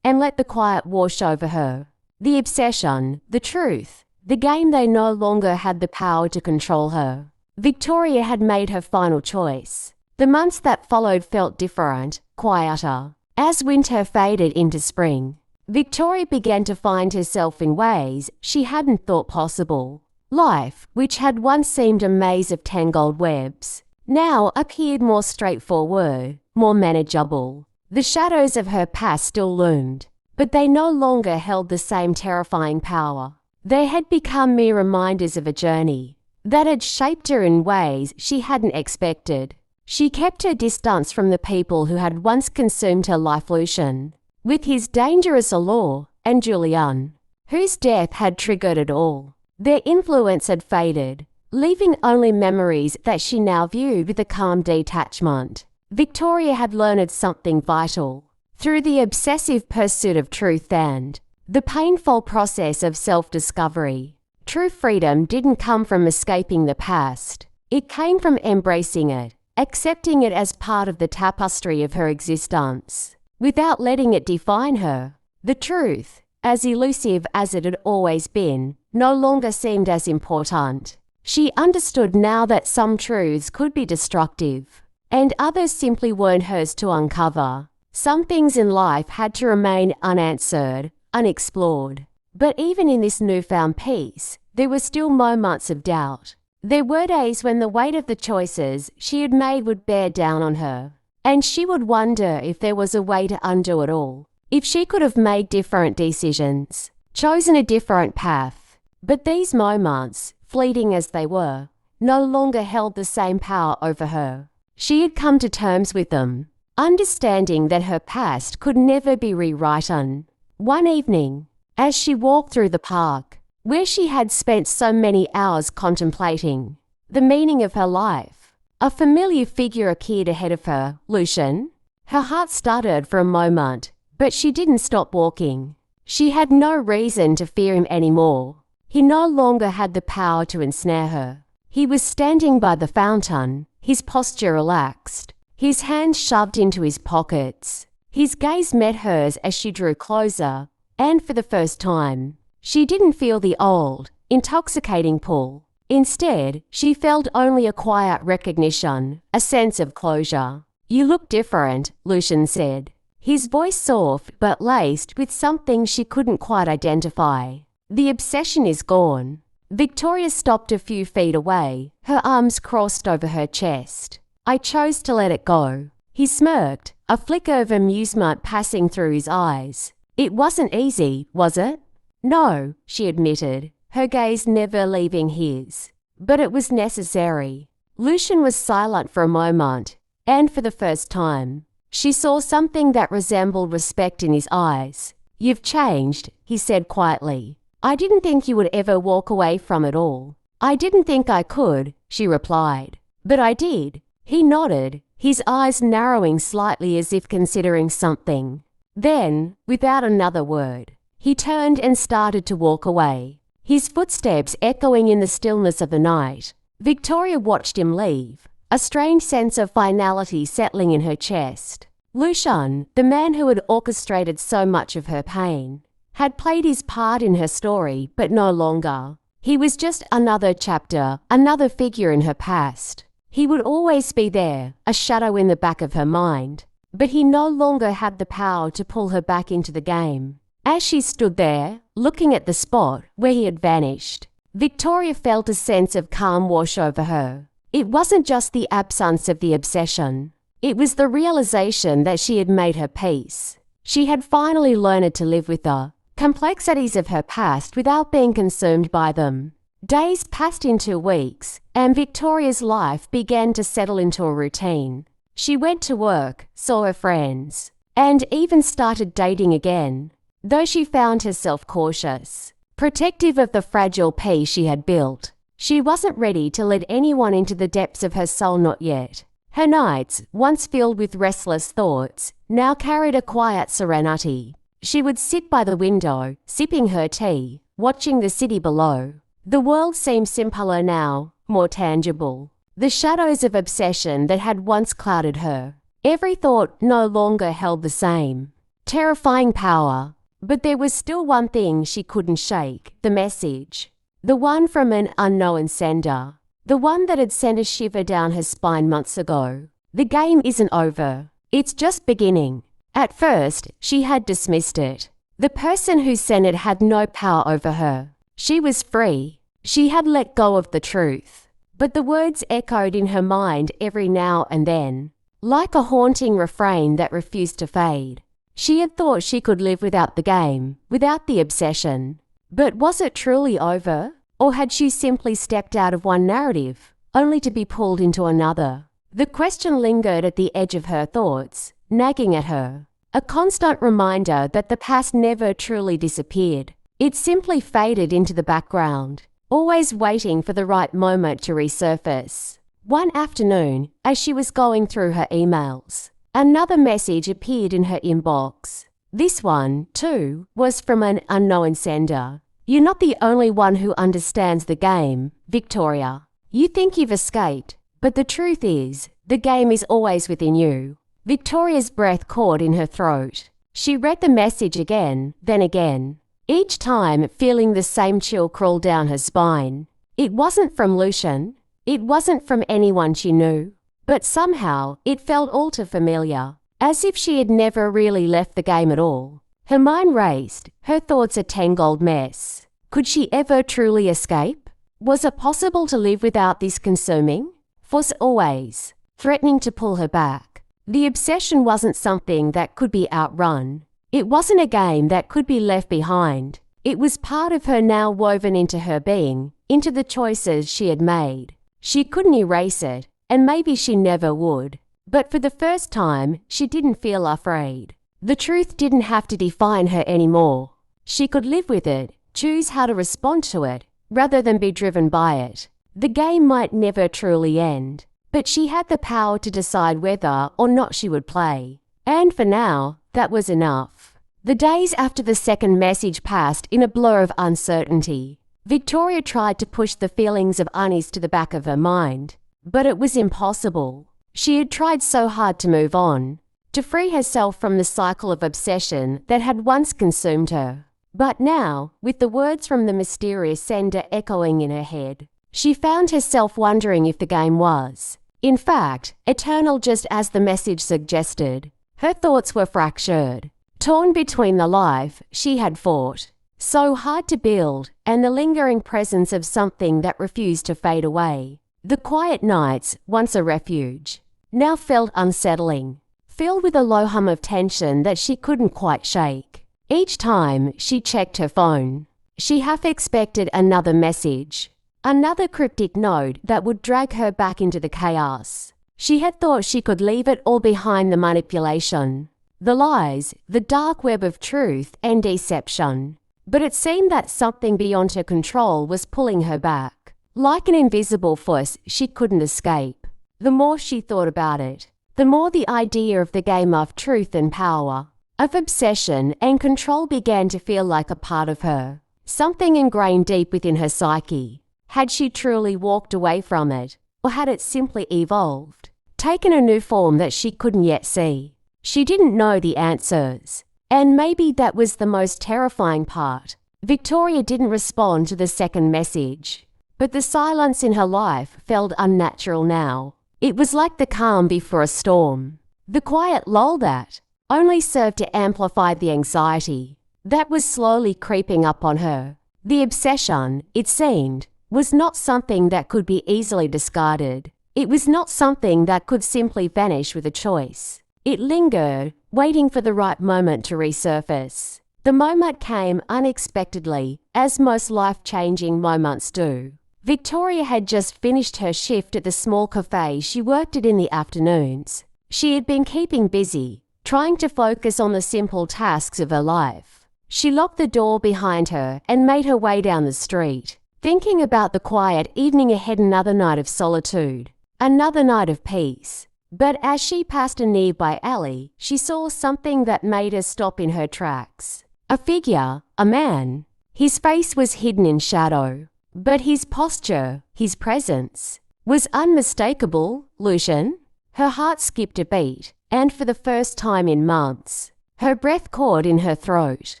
and let the quiet wash over her, the obsession, the truth, the game, they no longer had the power to control her. Victoria had made her final choice. The months that followed felt different, quieter. As winter faded into spring, Victoria began to find herself in ways she hadn't thought possible. Life, which had once seemed a maze of tangled webs, now appeared more straightforward, more manageable. The shadows of her past still loomed, but they no longer held the same terrifying power. They had become mere reminders of a journey that had shaped her in ways she hadn't expected. She kept her distance from the people who had once consumed her life. Lucian, with his dangerous allure, and Julian, whose death had triggered it all. Their influence had faded, leaving only memories that she now viewed with a calm detachment. Victoria had learned something vital through the obsessive pursuit of truth and the painful process of self-discovery. True freedom didn't come from escaping the past. It came from embracing it, accepting it as part of the tapestry of her existence, without letting it define her. The truth, as elusive as it had always been, no longer seemed as important. She understood now that some truths could be destructive, and others simply weren't hers to uncover. Some things in life had to remain unanswered, unexplored. But even in this newfound peace, there were still moments of doubt. There were days when the weight of the choices she had made would bear down on her, and she would wonder if there was a way to undo it all, if she could have made different decisions, chosen a different path. But these moments, fleeting as they were, no longer held the same power over her. She had come to terms with them, understanding that her past could never be rewritten. One evening, as she walked through the park, where she had spent so many hours contemplating the meaning of her life, a familiar figure appeared ahead of her. "Lucian?" Her heart stuttered for a moment, but she didn't stop walking. She had no reason to fear him anymore. He no longer had the power to ensnare her. He was standing by the fountain, his posture relaxed, his hands shoved into his pockets. His gaze met hers as she drew closer, and for the first time, she didn't feel the old, intoxicating pull. Instead, she felt only a quiet recognition, a sense of closure. "You look different," Lucian said, his voice soft but laced with something she couldn't quite identify. "The obsession is gone." Victoria stopped a few feet away, her arms crossed over her chest. "I chose to let it go." He smirked, a flicker of amusement passing through his eyes. "It wasn't easy, was it?" "No," she admitted, her gaze never leaving his. "But it was necessary." Lucian was silent for a moment, and for the first time, she saw something that resembled respect in his eyes. "You've changed," he said quietly. I didn't think you would ever walk away from it all. I didn't think I could, she replied. But I did. He nodded, his eyes narrowing slightly as if considering something. Then, without another word, he turned and started to walk away, his footsteps echoing in the stillness of the night. Victoria watched him leave, a strange sense of finality settling in her chest. Lucian, the man who had orchestrated so much of her pain, had played his part in her story, but no longer. He was just another chapter, another figure in her past. He would always be there, a shadow in the back of her mind, but he no longer had the power to pull her back into the game. As she stood there, looking at the spot where he had vanished, Victoria felt a sense of calm wash over her. It wasn't just the absence of the obsession. It was the realization that she had made her peace. She had finally learned to live with the complexities of her past without being consumed by them. Days passed into weeks, and Victoria's life began to settle into a routine. She went to work, saw her friends, and even started dating again, though she found herself cautious, protective of the fragile peace she had built. She wasn't ready to let anyone into the depths of her soul, not yet. Her nights, once filled with restless thoughts, now carried a quiet serenity. She would sit by the window, sipping her tea, watching the city below. The world seemed simpler now, more tangible. The shadows of obsession that had once clouded her. Every thought no longer held the same terrifying power. But there was still one thing she couldn't shake, the message. The one from an unknown sender. The one that had sent a shiver down her spine months ago. The game isn't over. It's just beginning. At first, she had dismissed it. The person who sent it had no power over her. She was free. She had let go of the truth. But the words echoed in her mind every now and then, like a haunting refrain that refused to fade. She had thought she could live without the game, without the obsession. But was it truly over? Or had she simply stepped out of one narrative, only to be pulled into another? The question lingered at the edge of her thoughts, nagging at her. A constant reminder that the past never truly disappeared. It simply faded into the background, always waiting for the right moment to resurface. One afternoon, as she was going through her emails, another message appeared in her inbox. This one, too, was from an unknown sender. You're not the only one who understands the game, Victoria. You think you've escaped, but the truth is, the game is always within you. Victoria's breath caught in her throat. She read the message again, then again, each time feeling the same chill crawl down her spine. It wasn't from Lucian. It wasn't from anyone she knew. But somehow, it felt all too familiar, as if she had never really left the game at all. Her mind raced, her thoughts a tangled mess. Could she ever truly escape? Was it possible to live without this consuming force always, threatening to pull her back? The obsession wasn't something that could be outrun. It wasn't a game that could be left behind. It was part of her now woven into her being, into the choices she had made. She couldn't erase it, and maybe she never would. But for the first time, she didn't feel afraid. The truth didn't have to define her anymore. She could live with it, choose how to respond to it, rather than be driven by it. The game might never truly end, but she had the power to decide whether or not she would play. And for now, that was enough. The days after the second message passed in a blur of uncertainty. Victoria tried to push the feelings of unease to the back of her mind, but it was impossible. She had tried so hard to move on, to free herself from the cycle of obsession that had once consumed her. But now, with the words from the mysterious sender echoing in her head, she found herself wondering if the game was, in fact, eternal, just as the message suggested. Her thoughts were fractured, torn between the life she had fought so hard to build and the lingering presence of something that refused to fade away. The quiet nights, once a refuge, now felt unsettling, filled with a low hum of tension that she couldn't quite shake. Each time she checked her phone, she half expected another message, another cryptic note that would drag her back into the chaos. She had thought she could leave it all behind, the manipulation, the lies, the dark web of truth and deception. but it seemed that something beyond her control was pulling her back. Like an invisible force she couldn't escape. The more she thought about it, the more the idea of the game of truth and power, of obsession and control began to feel like a part of her. Something ingrained deep within her psyche. Had she truly walked away from it, or had it simply evolved, taken a new form that she couldn't yet see? She didn't know the answers, and maybe that was the most terrifying part. Victoria didn't respond to the second message, but the silence in her life felt unnatural now. It was like the calm before a storm. The quiet lull that only served to amplify the anxiety that was slowly creeping up on her. The obsession, it seemed, was not something that could be easily discarded. It was not something that could simply vanish with a choice. It lingered, waiting for the right moment to resurface. The moment came unexpectedly, as most life-changing moments do. Victoria had just finished her shift at the small cafe she worked at in the afternoons. She had been keeping busy, trying to focus on the simple tasks of her life. She locked the door behind her and made her way down the street, thinking about the quiet evening ahead. Another night of solitude, another night of peace. But as she passed a nearby alley, she saw something that made her stop in her tracks. A figure, a man. His face was hidden in shadow, but his posture, his presence, was unmistakable. Lucian? Her heart skipped a beat, and for the first time in months, her breath caught in her throat.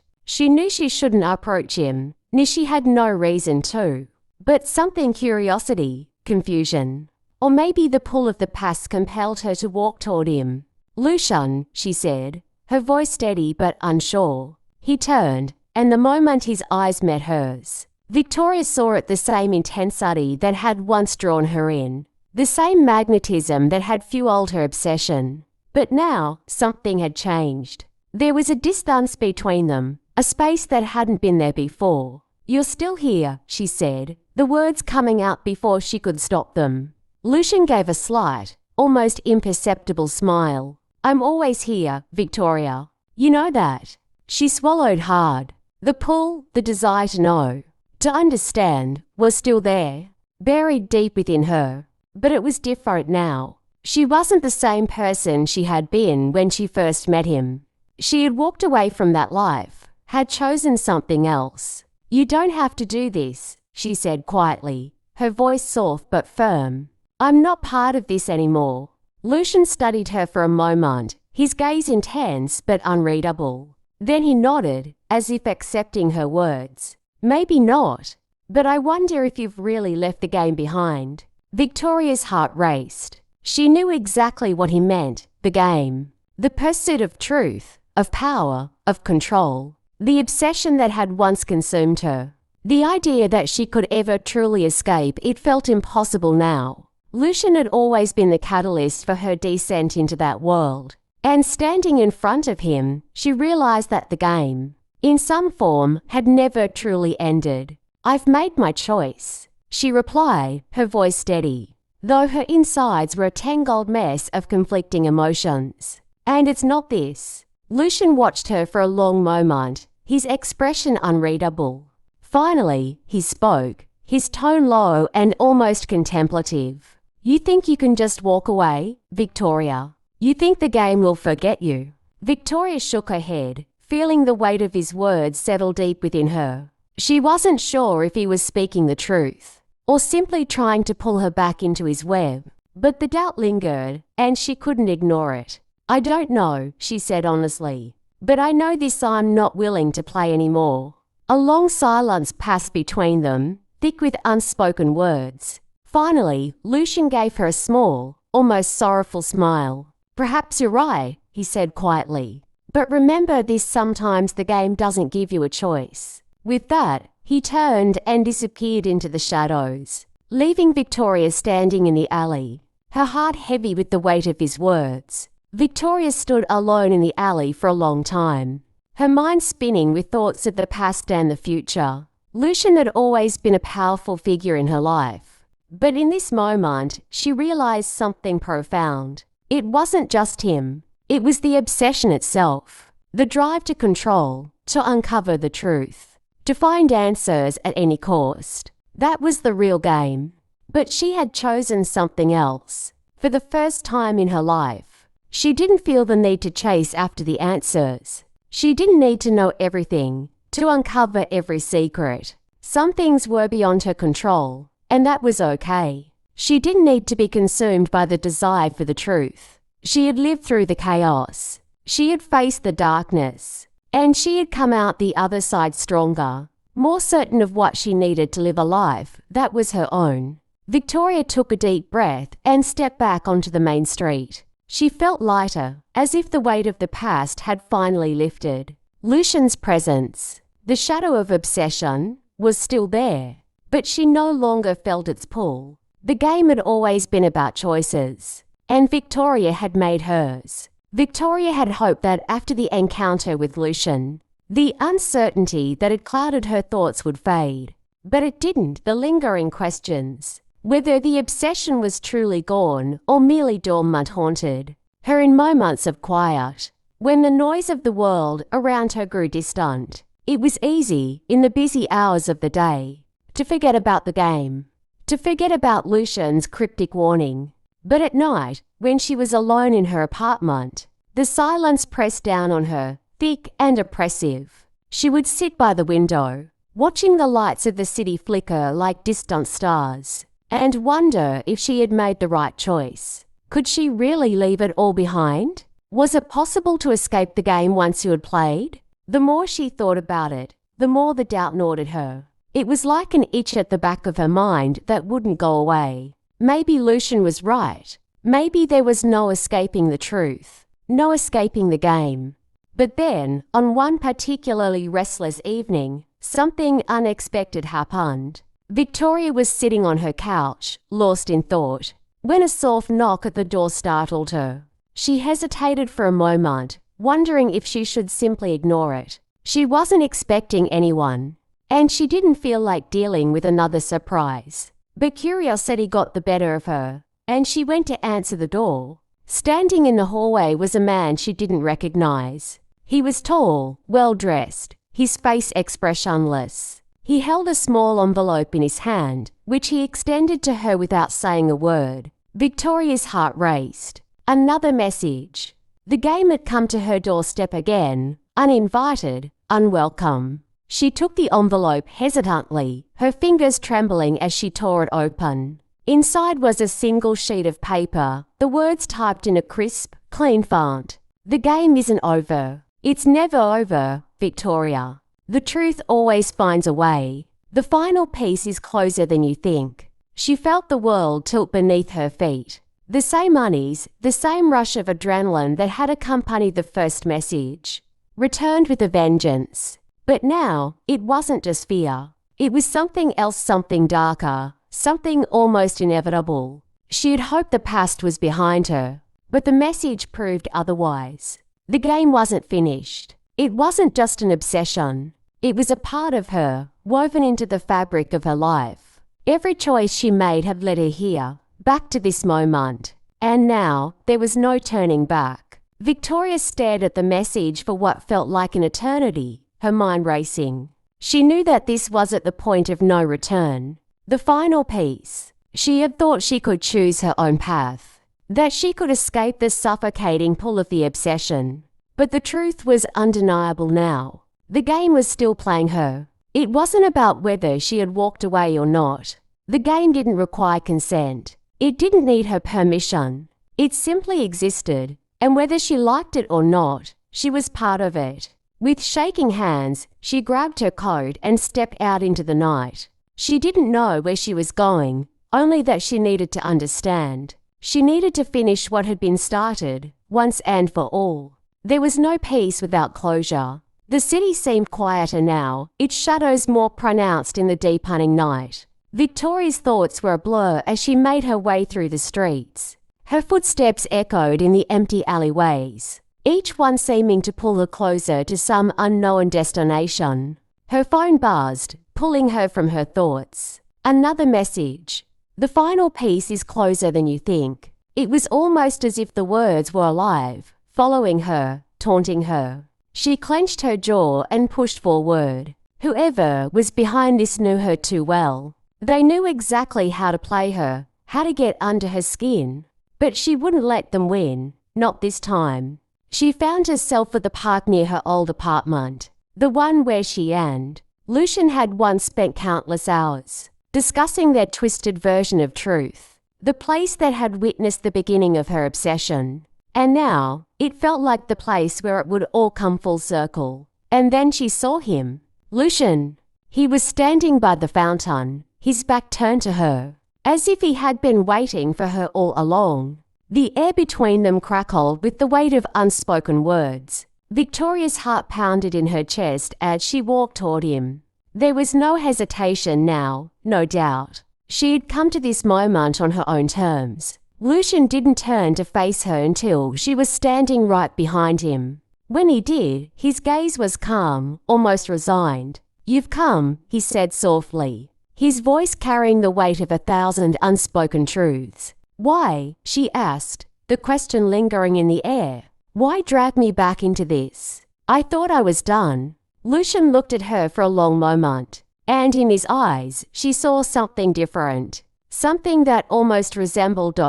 She knew she shouldn't approach him, knew she had no reason to. But something, curiosity, confusion, or maybe the pull of the past compelled her to walk toward him. "Lucian," she said, her voice steady but unsure. He turned, and the moment his eyes met hers, Victoria saw it the same intensity that had once drawn her in, the same magnetism that had fueled her obsession. But now, something had changed. There was a distance between them, a space that hadn't been there before. "You're still here," she said, the words coming out before she could stop them. Lucian gave a slight, almost imperceptible smile. "I'm always here, Victoria. You know that." She swallowed hard. The pull, the desire to know, to understand, was still there, buried deep within her. But it was different now. She wasn't the same person she had been when she first met him. She had walked away from that life, had chosen something else. "You don't have to do this," she said quietly, her voice soft but firm. "I'm not part of this anymore." Lucian studied her for a moment, his gaze intense but unreadable. Then he nodded, as if accepting her words. "Maybe not, but I wonder if you've really left the game behind." Victoria's heart raced. She knew exactly what he meant, the game. The pursuit of truth, of power, of control. The obsession that had once consumed her. The idea that she could ever truly escape, it felt impossible now. Lucian had always been the catalyst for her descent into that world. And standing in front of him, she realized that the game, in some form, had never truly ended. "I've made my choice," she replied, her voice steady, though her insides were a tangled mess of conflicting emotions. "And it's not this." Lucian watched her for a long moment, his expression unreadable. Finally, he spoke, his tone low and almost contemplative. "You think you can just walk away, Victoria? You think the game will forget you?" Victoria shook her head, feeling the weight of his words settle deep within her. She wasn't sure if he was speaking the truth, or simply trying to pull her back into his web. But the doubt lingered, and she couldn't ignore it. "I don't know," she said honestly, "but I know this: I'm not willing to play anymore." A long silence passed between them, thick with unspoken words. Finally, Lucian gave her a small, almost sorrowful smile. "Perhaps you're right," he said quietly. "But remember this: sometimes the game doesn't give you a choice." With that, he turned and disappeared into the shadows, leaving Victoria standing in the alley, her heart heavy with the weight of his words. Victoria stood alone in the alley for a long time, her mind spinning with thoughts of the past and the future. Lucian had always been a powerful figure in her life, but in this moment, she realized something profound. It wasn't just him. It was the obsession itself, the drive to control, to uncover the truth, to find answers at any cost. That was the real game. But she had chosen something else. For the first time in her life, she didn't feel the need to chase after the answers. She didn't need to know everything, to uncover every secret. Some things were beyond her control, and that was okay. She didn't need to be consumed by the desire for the truth. She had lived through the chaos. She had faced the darkness. And she had come out the other side stronger, more certain of what she needed to live a life that was her own. Victoria took a deep breath and stepped back onto the main street. She felt lighter, as if the weight of the past had finally lifted. Lucian's presence, the shadow of obsession, was still there, but she no longer felt its pull. The game had always been about choices, and Victoria had made hers. Victoria had hoped that after the encounter with Lucian, the uncertainty that had clouded her thoughts would fade. But it didn't. The lingering questions, whether the obsession was truly gone or merely dormant, haunted her in moments of quiet. When the noise of the world around her grew distant, it was easy, in the busy hours of the day, to forget about the game, to forget about Lucian's cryptic warning. But at night, when she was alone in her apartment, the silence pressed down on her, thick and oppressive. She would sit by the window, watching the lights of the city flicker like distant stars, and wonder if she had made the right choice. Could she really leave it all behind? Was it possible to escape the game once you had played? The more she thought about it, the more the doubt gnawed at her. It was like an itch at the back of her mind that wouldn't go away. Maybe Lucian was right. Maybe there was no escaping the truth, no escaping the game. But then, on one particularly restless evening, something unexpected happened. Victoria was sitting on her couch, lost in thought, when a soft knock at the door startled her. She hesitated for a moment, wondering if she should simply ignore it. She wasn't expecting anyone, and she didn't feel like dealing with another surprise. But curiosity got the better of her, and she went to answer the door. Standing in the hallway was a man she didn't recognize. He was tall, well-dressed, his face expressionless. He held a small envelope in his hand, which he extended to her without saying a word. Victoria's heart raced. Another message. The game had come to her doorstep again, uninvited, unwelcome. She took the envelope hesitantly, her fingers trembling as she tore it open. Inside was a single sheet of paper, the words typed in a crisp, clean font. The game isn't over. It's never over, Victoria. The truth always finds a way. The final piece is closer than you think. She felt the world tilt beneath her feet. The same unease, the same rush of adrenaline that had accompanied the first message, returned with a vengeance. But now, it wasn't just fear. It was something else, something darker, something almost inevitable. She had hoped the past was behind her, but the message proved otherwise. The game wasn't finished. It wasn't just an obsession. It was a part of her, woven into the fabric of her life. Every choice she made had led her here, back to this moment. And now, there was no turning back. Victoria stared at the message for what felt like an eternity, her mind racing. She knew that this was at the point of no return. The final piece. She had thought she could choose her own path, that she could escape the suffocating pull of the obsession. But the truth was undeniable now. The game was still playing her. It wasn't about whether she had walked away or not. The game didn't require consent. It didn't need her permission. It simply existed, and whether she liked it or not, she was part of it. With shaking hands, she grabbed her coat and stepped out into the night. She didn't know where she was going, only that she needed to understand. She needed to finish what had been started, once and for all. There was no peace without closure. The city seemed quieter now, its shadows more pronounced in the deepening night. Victoria's thoughts were a blur as she made her way through the streets. Her footsteps echoed in the empty alleyways, each one seeming to pull her closer to some unknown destination. Her phone buzzed, pulling her from her thoughts. Another message. The final piece is closer than you think. It was almost as if the words were alive, following her, taunting her. She clenched her jaw and pushed forward. Whoever was behind this knew her too well. They knew exactly how to play her, how to get under her skin. But she wouldn't let them win, not this time. She found herself at the park near her old apartment, the one where she and Lucian had once spent countless hours, discussing their twisted version of truth, the place that had witnessed the beginning of her obsession. And now, it felt like the place where it would all come full circle. And then she saw him. Lucian. He was standing by the fountain, his back turned to her, as if he had been waiting for her all along. The air between them crackled with the weight of unspoken words. Victoria's heart pounded in her chest as she walked toward him. There was no hesitation now, no doubt. She had come to this moment on her own terms. Lucian didn't turn to face her until she was standing right behind him. When he did, his gaze was calm, almost resigned. "You've come," he said softly, his voice carrying the weight of 1,000 unspoken truths. "Why?" she asked, the question lingering in the air. "Why drag me back into this? I thought I was done." Lucian looked at her for a long moment, and in his eyes she saw something different. Something that almost resembled ...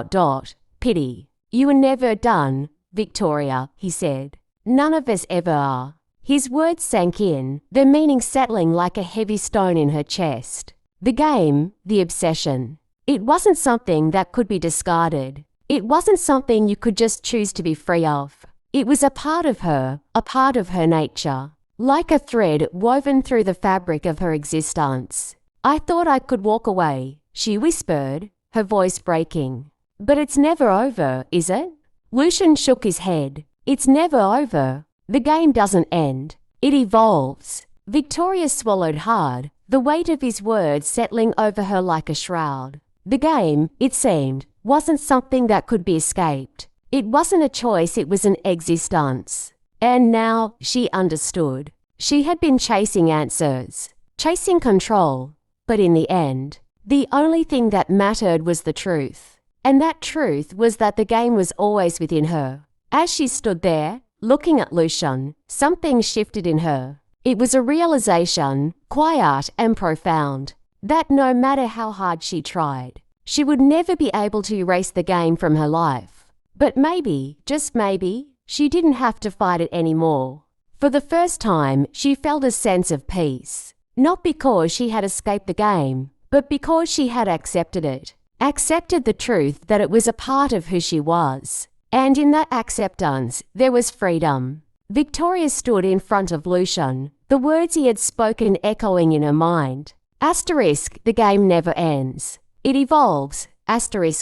pity. "You were never done, Victoria," he said. "None of us ever are." His words sank in, their meaning settling like a heavy stone in her chest. The game, the obsession. It wasn't something that could be discarded. It wasn't something you could just choose to be free of. It was a part of her nature. Like a thread woven through the fabric of her existence. "I thought I could walk away," she whispered, her voice breaking. "But it's never over, is it?" Lucian shook his head. "It's never over. The game doesn't end. It evolves." Victoria swallowed hard, the weight of his words settling over her like a shroud. The game, it seemed, wasn't something that could be escaped. It wasn't a choice, it was an existence. And now, she understood. She had been chasing answers, chasing control. But in the end, the only thing that mattered was the truth. And that truth was that the game was always within her. As she stood there, looking at Lucian, something shifted in her. It was a realization, quiet and profound, that no matter how hard she tried, she would never be able to erase the game from her life. But maybe, just maybe, she didn't have to fight it anymore. For the first time, she felt a sense of peace. Not because she had escaped the game, but because she had accepted it. Accepted the truth that it was a part of who she was. And in that acceptance, there was freedom. Victoria stood in front of Lucian, the words he had spoken echoing in her mind. The game never ends. It evolves.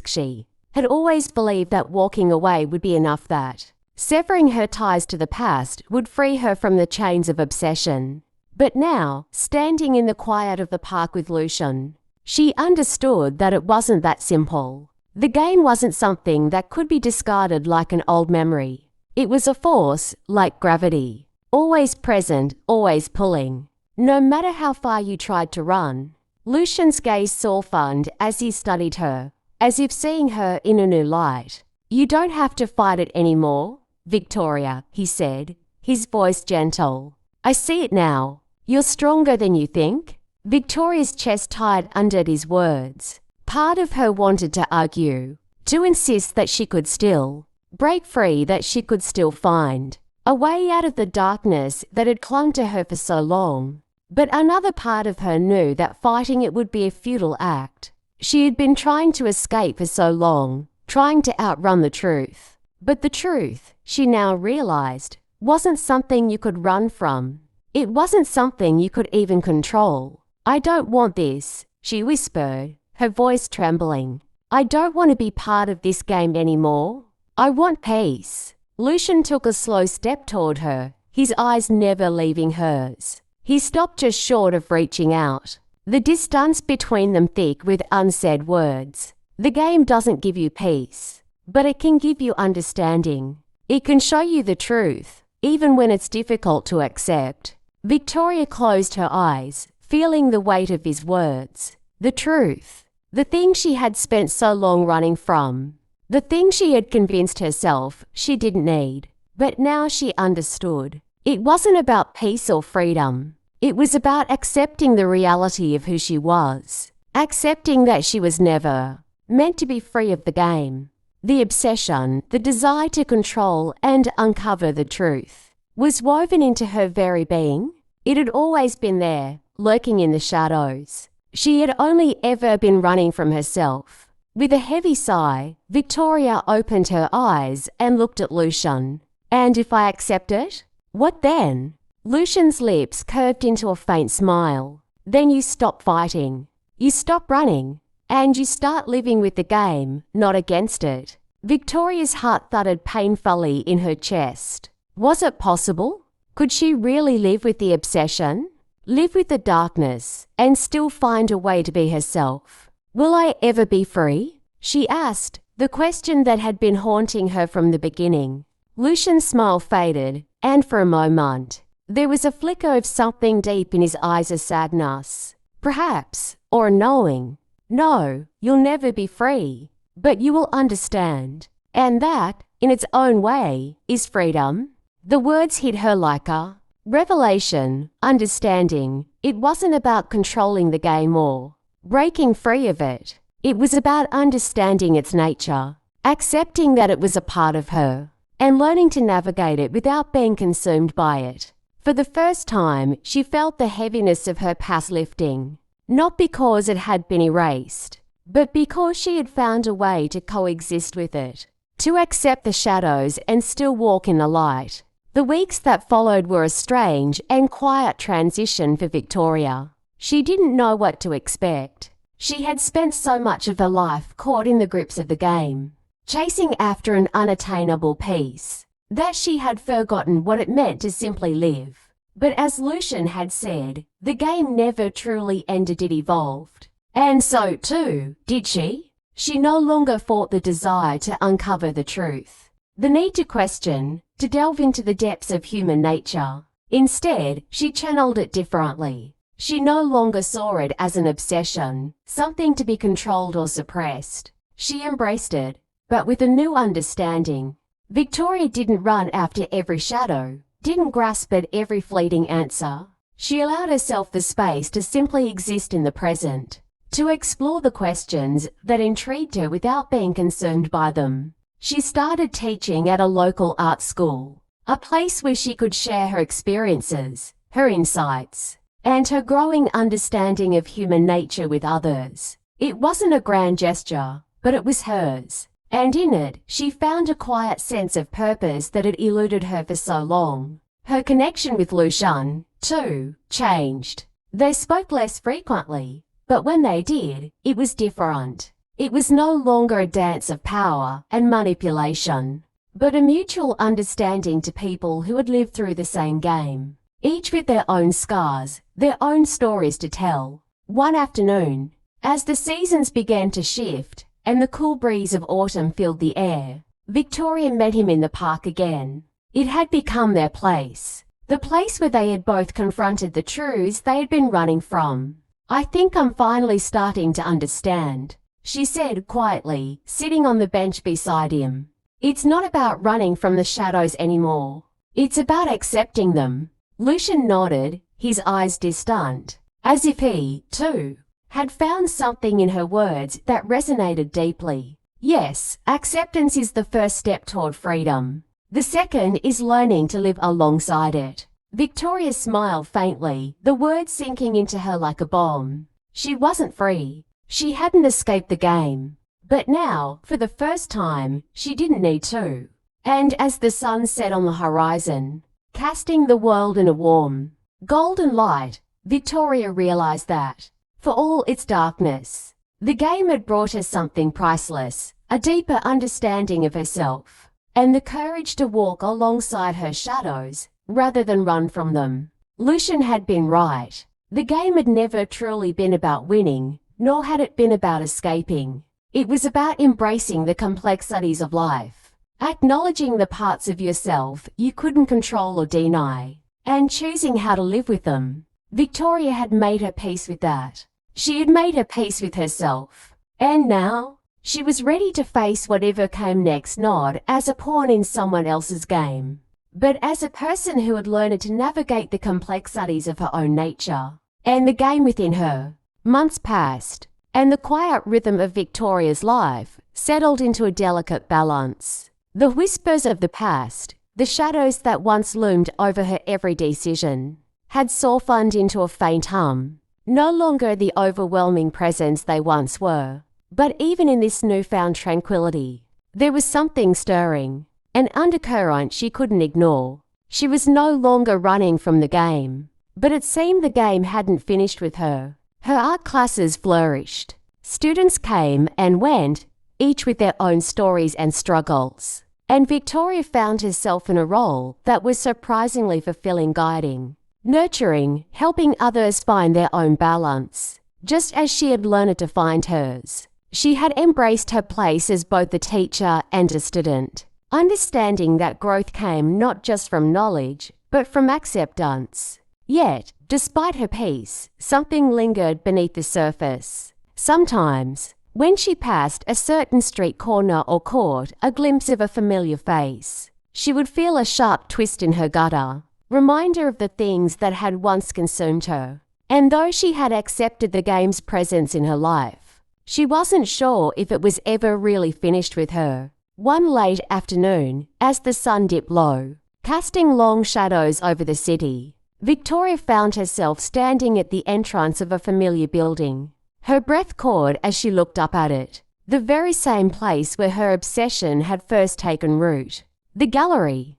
She had always believed that walking away would be enough, that severing her ties to the past would free her from the chains of obsession. But now, standing in the quiet of the park with Lucian, she understood that it wasn't that simple. The game wasn't something that could be discarded like an old memory. It was a force, like gravity, always present, always pulling, no matter how far you tried to run. Lucian's gaze softened as he studied her, as if seeing her in a new light. "You don't have to fight it anymore, Victoria," he said, his voice gentle. "I see it now. You're stronger than you think." Victoria's chest tightened under his words. Part of her wanted to argue, to insist that she could still break free, that she could still find a way out of the darkness that had clung to her for so long. But another part of her knew that fighting it would be a futile act. She had been trying to escape for so long, trying to outrun the truth. But the truth, she now realized, wasn't something you could run from. It wasn't something you could even control. "I don't want this," she whispered, her voice trembling. "I don't want to be part of this game anymore. I want peace." Lucian took a slow step toward her, his eyes never leaving hers. He stopped just short of reaching out, the distance between them thick with unsaid words. The game doesn't give you peace, but it can give you understanding. It can show you the truth, even when it's difficult to accept. Victoria closed her eyes, feeling the weight of his words. The truth. The thing she had spent so long running from. The thing she had convinced herself she didn't need. But now she understood. It wasn't about peace or freedom. It was about accepting the reality of who she was, accepting that she was never meant to be free of the game. The obsession, the desire to control and uncover the truth, was woven into her very being. It had always been there, lurking in the shadows. She had only ever been running from herself. With a heavy sigh, Victoria opened her eyes and looked at Lucian. "And if I accept it? What then?" Lucian's lips curved into a faint smile. "Then you stop fighting. You stop running. And you start living with the game, not against it." Victoria's heart thudded painfully in her chest. Was it possible? Could she really live with the obsession? Live with the darkness and still find a way to be herself? "Will I ever be free?" she asked, the question that had been haunting her from the beginning. Lucian's smile faded, and for a moment, there was a flicker of something deep in his eyes of sadness. Perhaps, or knowing. "No, you'll never be free, but you will understand. And that, in its own way, is freedom." The words hit her like a revelation, understanding. It wasn't about controlling the game or breaking free of it. It was about understanding its nature, accepting that it was a part of her, and learning to navigate it without being consumed by it. For the first time, she felt the heaviness of her past lifting, not because it had been erased, but because she had found a way to coexist with it, to accept the shadows and still walk in the light. The weeks that followed were a strange and quiet transition for Victoria. She didn't know what to expect. She had spent so much of her life caught in the grips of the game, chasing after an unattainable peace, that she had forgotten what it meant to simply live. But as Lucian had said, the game never truly ended, it evolved. And so too, did she? She no longer fought the desire to uncover the truth, the need to question, to delve into the depths of human nature. Instead, she channeled it differently. She no longer saw it as an obsession, something to be controlled or suppressed. She embraced it, but with a new understanding. Victoria didn't run after every shadow, didn't grasp at every fleeting answer. She allowed herself the space to simply exist in the present, to explore the questions that intrigued her without being consumed by them. She started teaching at a local art school, a place where she could share her experiences, her insights, and her growing understanding of human nature with others. It wasn't a grand gesture, but it was hers, and in it she found a quiet sense of purpose that had eluded her for so long. Her connection with Lucian, too, changed. They spoke less frequently, but when they did, it was different. It was no longer a dance of power and manipulation, but a mutual understanding to people who had lived through the same game, each with their own scars, their own stories to tell. One afternoon, as the seasons began to shift and the cool breeze of autumn filled the air, Victoria met him in the park again. It had become their place, the place where they had both confronted the truths they had been running from. "I think I'm finally starting to understand," she said quietly, sitting on the bench beside him. "It's not about running from the shadows anymore. It's about accepting them." Lucian nodded, his eyes distant, as if he, too, had found something in her words that resonated deeply. Yes, acceptance is the first step toward freedom. The second is learning to live alongside it. Victoria smiled faintly, the words sinking into her like a bomb. She wasn't free. She hadn't escaped the game. But now, for the first time, she didn't need to. And as the sun set on the horizon, casting the world in a warm, golden light, Victoria realized that, for all its darkness, the game had brought her something priceless, a deeper understanding of herself, and the courage to walk alongside her shadows, rather than run from them. Lucian had been right. The game had never truly been about winning, nor had it been about escaping. It was about embracing the complexities of life, acknowledging the parts of yourself you couldn't control or deny, and choosing how to live with them. Victoria had made her peace with that. She had made her peace with herself. And now, she was ready to face whatever came next, not as a pawn in someone else's game, but as a person who had learned to navigate the complexities of her own nature and the game within her. Months passed, and the quiet rhythm of Victoria's life settled into a delicate balance. The whispers of the past, the shadows that once loomed over her every decision, had softened into a faint hum, no longer the overwhelming presence they once were. But even in this newfound tranquility, there was something stirring, an undercurrent she couldn't ignore. She was no longer running from the game, but it seemed the game hadn't finished with her. Her art classes flourished. Students came and went, each with their own stories and struggles. And Victoria found herself in a role that was surprisingly fulfilling, guiding, nurturing, helping others find their own balance, just as she had learned to find hers. She had embraced her place as both a teacher and a student, understanding that growth came not just from knowledge, but from acceptance. Yet, despite her peace, something lingered beneath the surface. Sometimes, when she passed a certain street corner or caught a glimpse of a familiar face, she would feel a sharp twist in her gutter, reminder of the things that had once consumed her. And though she had accepted the game's presence in her life, she wasn't sure if it was ever really finished with her. One late afternoon, as the sun dipped low, casting long shadows over the city, Victoria found herself standing at the entrance of a familiar building. Her breath caught as she looked up at it, the very same place where her obsession had first taken root. The gallery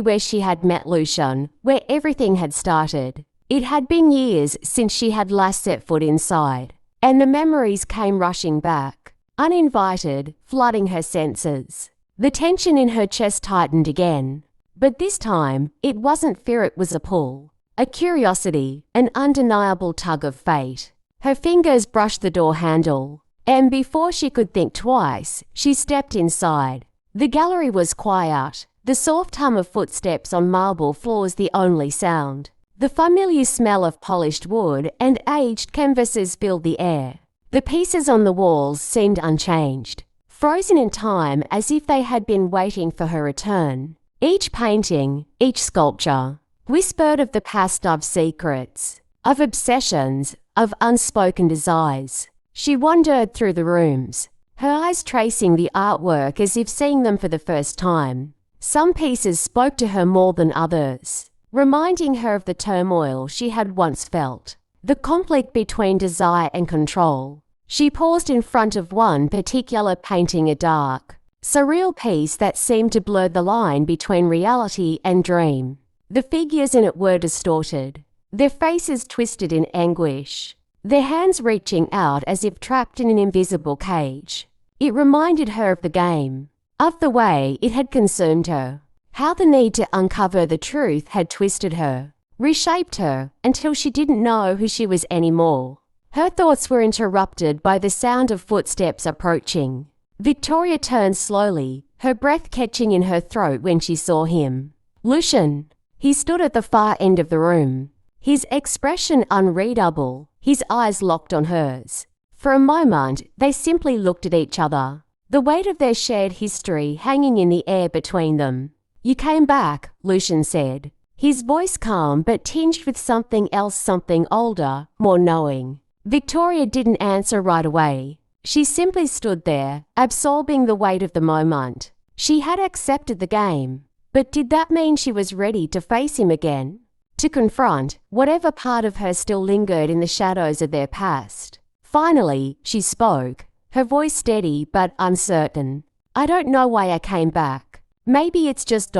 where she had met Lucian, where everything had started. It had been years since she had last set foot inside, and the memories came rushing back, uninvited, flooding her senses. The tension in her chest tightened again, but this time it wasn't fear, it was a pull, a curiosity, an undeniable tug of fate. Her fingers brushed the door handle, and before she could think twice, she stepped inside. The gallery was quiet, the soft hum of footsteps on marble floors the only sound. The familiar smell of polished wood and aged canvases filled the air. The pieces on the walls seemed unchanged, frozen in time as if they had been waiting for her return. Each painting, each sculpture, whispered of the past, of secrets, of obsessions, of unspoken desires. She wandered through the rooms, her eyes tracing the artwork as if seeing them for the first time. Some pieces spoke to her more than others, reminding her of the turmoil she had once felt, the conflict between desire and control. She paused in front of one particular painting, a dark, surreal piece that seemed to blur the line between reality and dream. The figures in it were distorted, their faces twisted in anguish, their hands reaching out as if trapped in an invisible cage. It reminded her of the game, of the way it had consumed her, how the need to uncover the truth had twisted her, reshaped her until she didn't know who she was anymore. Her thoughts were interrupted by the sound of footsteps approaching. Victoria turned slowly, her breath catching in her throat when she saw him. Lucian. He stood at the far end of the room, his expression unreadable, his eyes locked on hers. For a moment, they simply looked at each other, the weight of their shared history hanging in the air between them. "You came back," Lucian said, his voice calm but tinged with something else, something older, more knowing. Victoria didn't answer right away. She simply stood there, absorbing the weight of the moment. She had accepted the game, but did that mean she was ready to face him again? To confront whatever part of her still lingered in the shadows of their past? Finally, she spoke, her voice steady but uncertain. "I don't know why I came back. Maybe it's just ...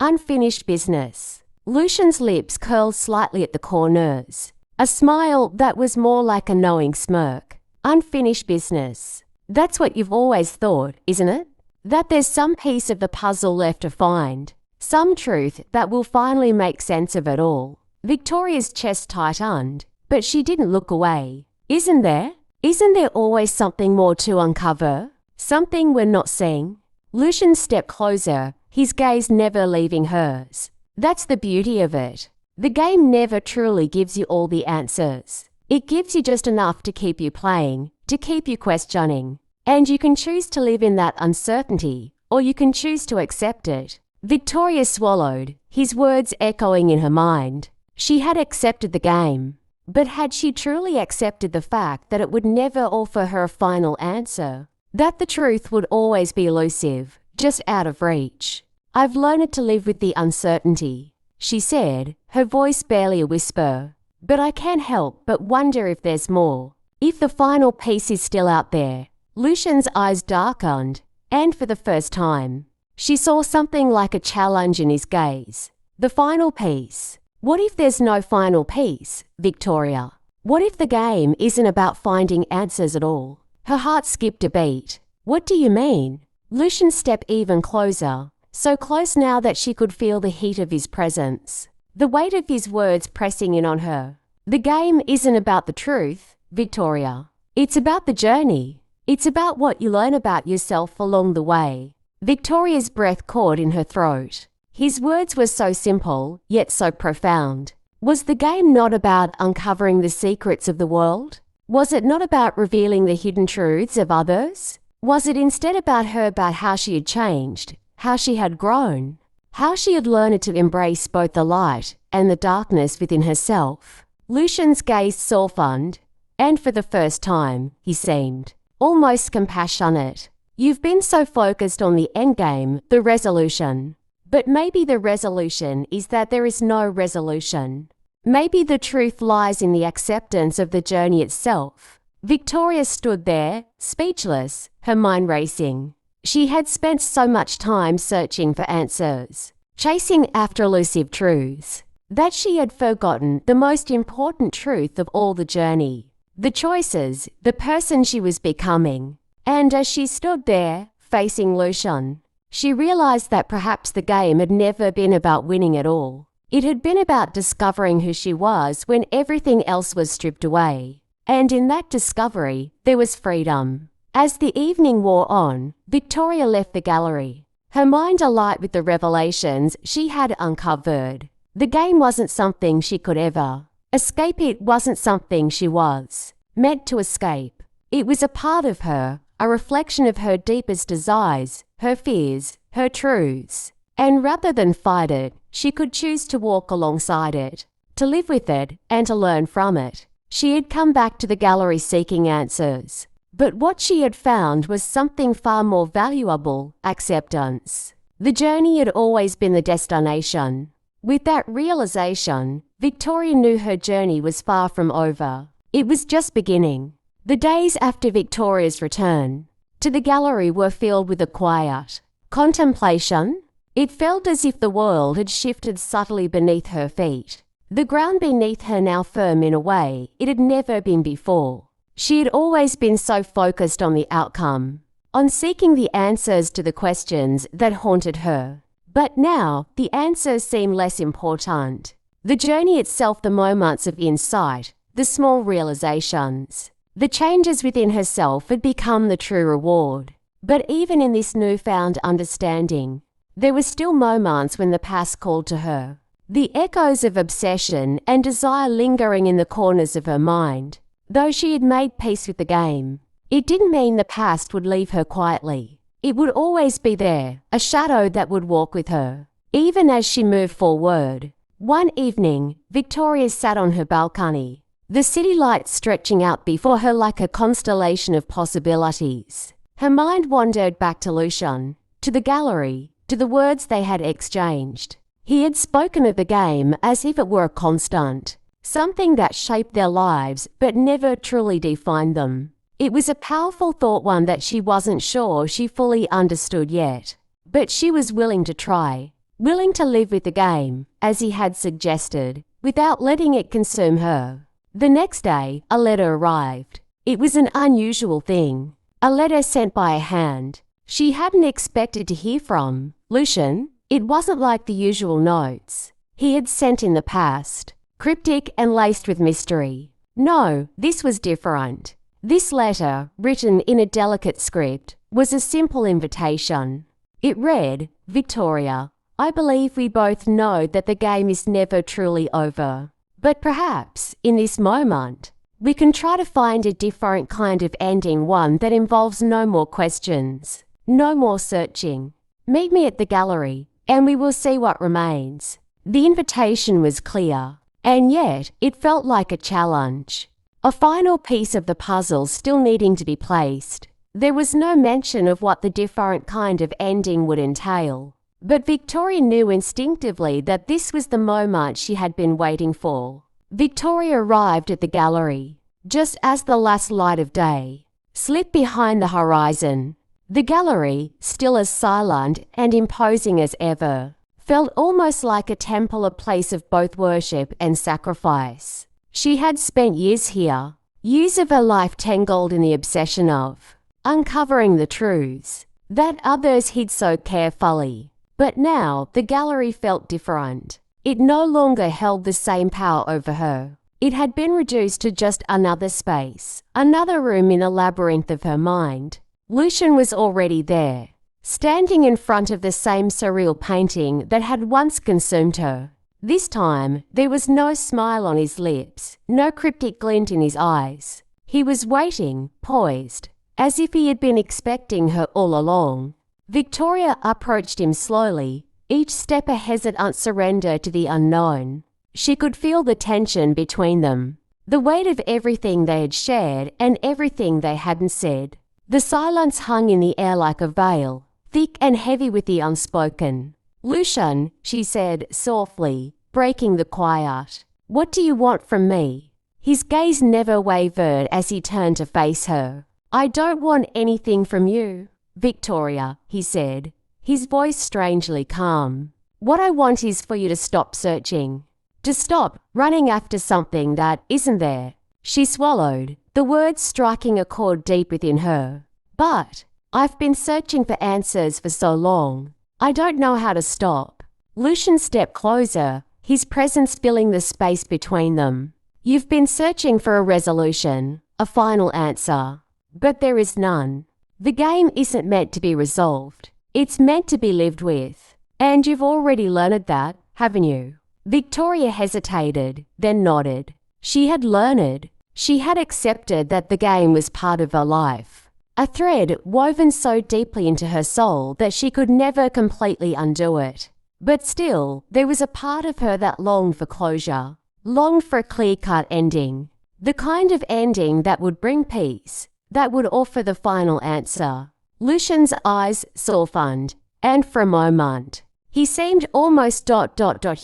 unfinished business." Lucian's lips curled slightly at the corners, a smile that was more like a knowing smirk. "Unfinished business. That's what you've always thought, isn't it? That there's some piece of the puzzle left to find, some truth that will finally make sense of it all." Victoria's chest tightened, but she didn't look away. "Isn't there? Isn't there always something more to uncover? Something we're not seeing?" Lucian stepped closer, his gaze never leaving hers. "That's the beauty of it. The game never truly gives you all the answers. It gives you just enough to keep you playing, to keep you questioning. And you can choose to live in that uncertainty, or you can choose to accept it. Victoria swallowed, his words echoing in her mind. She had accepted the game. But had she truly accepted the fact that it would never offer her a final answer? That the truth would always be elusive, just out of reach? "I've learned to live with the uncertainty," she said, her voice barely a whisper. "But I can't help but wonder if there's more. If the final piece is still out there." Lucian's eyes darkened, and for the first time, she saw something like a challenge in his gaze. "The final piece? What if there's no final piece, Victoria? What if the game isn't about finding answers at all?" Her heart skipped a beat. "What do you mean?" Lucian stepped even closer, so close now that she could feel the heat of his presence, the weight of his words pressing in on her. "The game isn't about the truth, Victoria. It's about the journey. It's about what you learn about yourself along the way." Victoria's breath caught in her throat. His words were so simple, yet so profound. Was the game not about uncovering the secrets of the world? Was it not about revealing the hidden truths of others? Was it instead about her, about how she had changed, how she had grown, how she had learned to embrace both the light and the darkness within herself? Lucian's gaze softened, and for the first time, he seemed almost compassionate. "You've been so focused on the endgame, the resolution. But maybe the resolution is that there is no resolution. Maybe the truth lies in the acceptance of the journey itself." Victoria stood there, speechless, her mind racing. She had spent so much time searching for answers, chasing after elusive truths, that she had forgotten the most important truth of all: the journey, the choices, the person she was becoming. And as she stood there, facing Lucian, she realized that perhaps the game had never been about winning at all. It had been about discovering who she was when everything else was stripped away. And in that discovery, there was freedom. As the evening wore on, Victoria left the gallery, her mind alight with the revelations she had uncovered. The game wasn't something she could ever escape. It wasn't something she was meant to escape. It was a part of her, a reflection of her deepest desires, her fears, her truths. And rather than fight it, she could choose to walk alongside it, to live with it, and to learn from it. She had come back to the gallery seeking answers. But what she had found was something far more valuable: acceptance. The journey had always been the destination. With that realization, Victoria knew her journey was far from over. It was just beginning. The days after Victoria's return to the gallery were filled with a quiet contemplation. It felt as if the world had shifted subtly beneath her feet, the ground beneath her now firm in a way it had never been before. She had always been so focused on the outcome, on seeking the answers to the questions that haunted her. But now, the answers seemed less important. The journey itself, the moments of insight, the small realizations, the changes within herself had become the true reward. But even in this newfound understanding, there were still moments when the past called to her, the echoes of obsession and desire lingering in the corners of her mind. Though she had made peace with the game, it didn't mean the past would leave her quietly. It would always be there, a shadow that would walk with her, even as she moved forward. One evening, Victoria sat on her balcony, the city lights stretching out before her like a constellation of possibilities. Her mind wandered back to Lucian, to the gallery, to the words they had exchanged. He had spoken of the game as if it were a constant, something that shaped their lives but never truly defined them. It was a powerful thought, one that she wasn't sure she fully understood yet. But she was willing to try, willing to live with the game, as he had suggested, without letting it consume her. The next day, a letter arrived. It was an unusual thing, a letter sent by a hand she hadn't expected to hear from Lucian. It wasn't like the usual notes he had sent in the past, cryptic and laced with mystery. No, this was different. This letter, written in a delicate script, was a simple invitation. It read, "Victoria, I believe we both know that the game is never truly over. But perhaps, in this moment, we can try to find a different kind of ending, one that involves no more questions, no more searching. Meet me at the gallery, and we will see what remains. The invitation was clear, and yet it felt like a challenge. A final piece of the puzzle still needing to be placed. There was no mention of what the different kind of ending would entail, but Victoria knew instinctively that this was the moment she had been waiting for. Victoria arrived at the gallery, just as the last light of day slipped behind the horizon. The gallery, still as silent and imposing as ever, felt almost like a temple, a place of both worship and sacrifice. She had spent years here, years of her life tangled in the obsession of uncovering the truths that others hid so carefully. But now the gallery felt different. It no longer held the same power over her. It had been reduced to just another space, another room in the labyrinth of her mind. Lucian was already there, standing in front of the same surreal painting that had once consumed her. This time, there was no smile on his lips, no cryptic glint in his eyes. He was waiting, poised, as if he had been expecting her all along. Victoria approached him slowly, each step a hesitant surrender to the unknown. She could feel the tension between them, the weight of everything they had shared and everything they hadn't said. The silence hung in the air like a veil, thick and heavy with the unspoken. "Lucian," she said softly, breaking the quiet. "What do you want from me?" His gaze never wavered as he turned to face her. "I don't want anything from you, Victoria," he said, his voice strangely calm. "What I want is for you to stop searching, to stop running after something that isn't there." She swallowed, the words striking a chord deep within her. "But I've been searching for answers for so long. I don't know how to stop." Lucian stepped closer, his presence filling the space between them. "You've been searching for a resolution, a final answer. But there is none. The game isn't meant to be resolved. It's meant to be lived with. And you've already learned that, haven't you?" Victoria hesitated, then nodded. She had learned. She had accepted that the game was part of her life, a thread woven so deeply into her soul that she could never completely undo it. But still, there was a part of her that longed for closure, longed for a clear-cut ending, the kind of ending that would bring peace, that would offer the final answer. Lucian's eyes softened, and for a moment, he seemed almost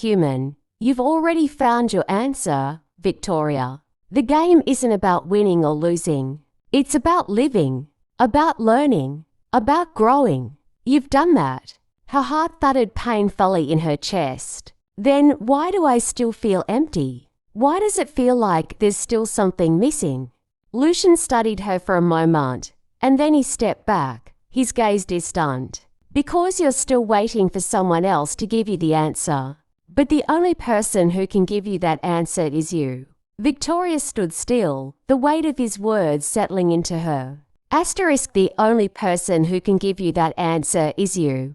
human. "You've already found your answer, Victoria. The game isn't about winning or losing. It's about living, about learning, about growing. You've done that." Her heart thudded painfully in her chest. "Then why do I still feel empty? Why does it feel like there's still something missing?" Lucian studied her for a moment, and then he stepped back, his gaze distant. "Because you're still waiting for someone else to give you the answer. But the only person who can give you that answer is you." Victoria stood still, the weight of his words settling into her. The only person who can give you that answer is you.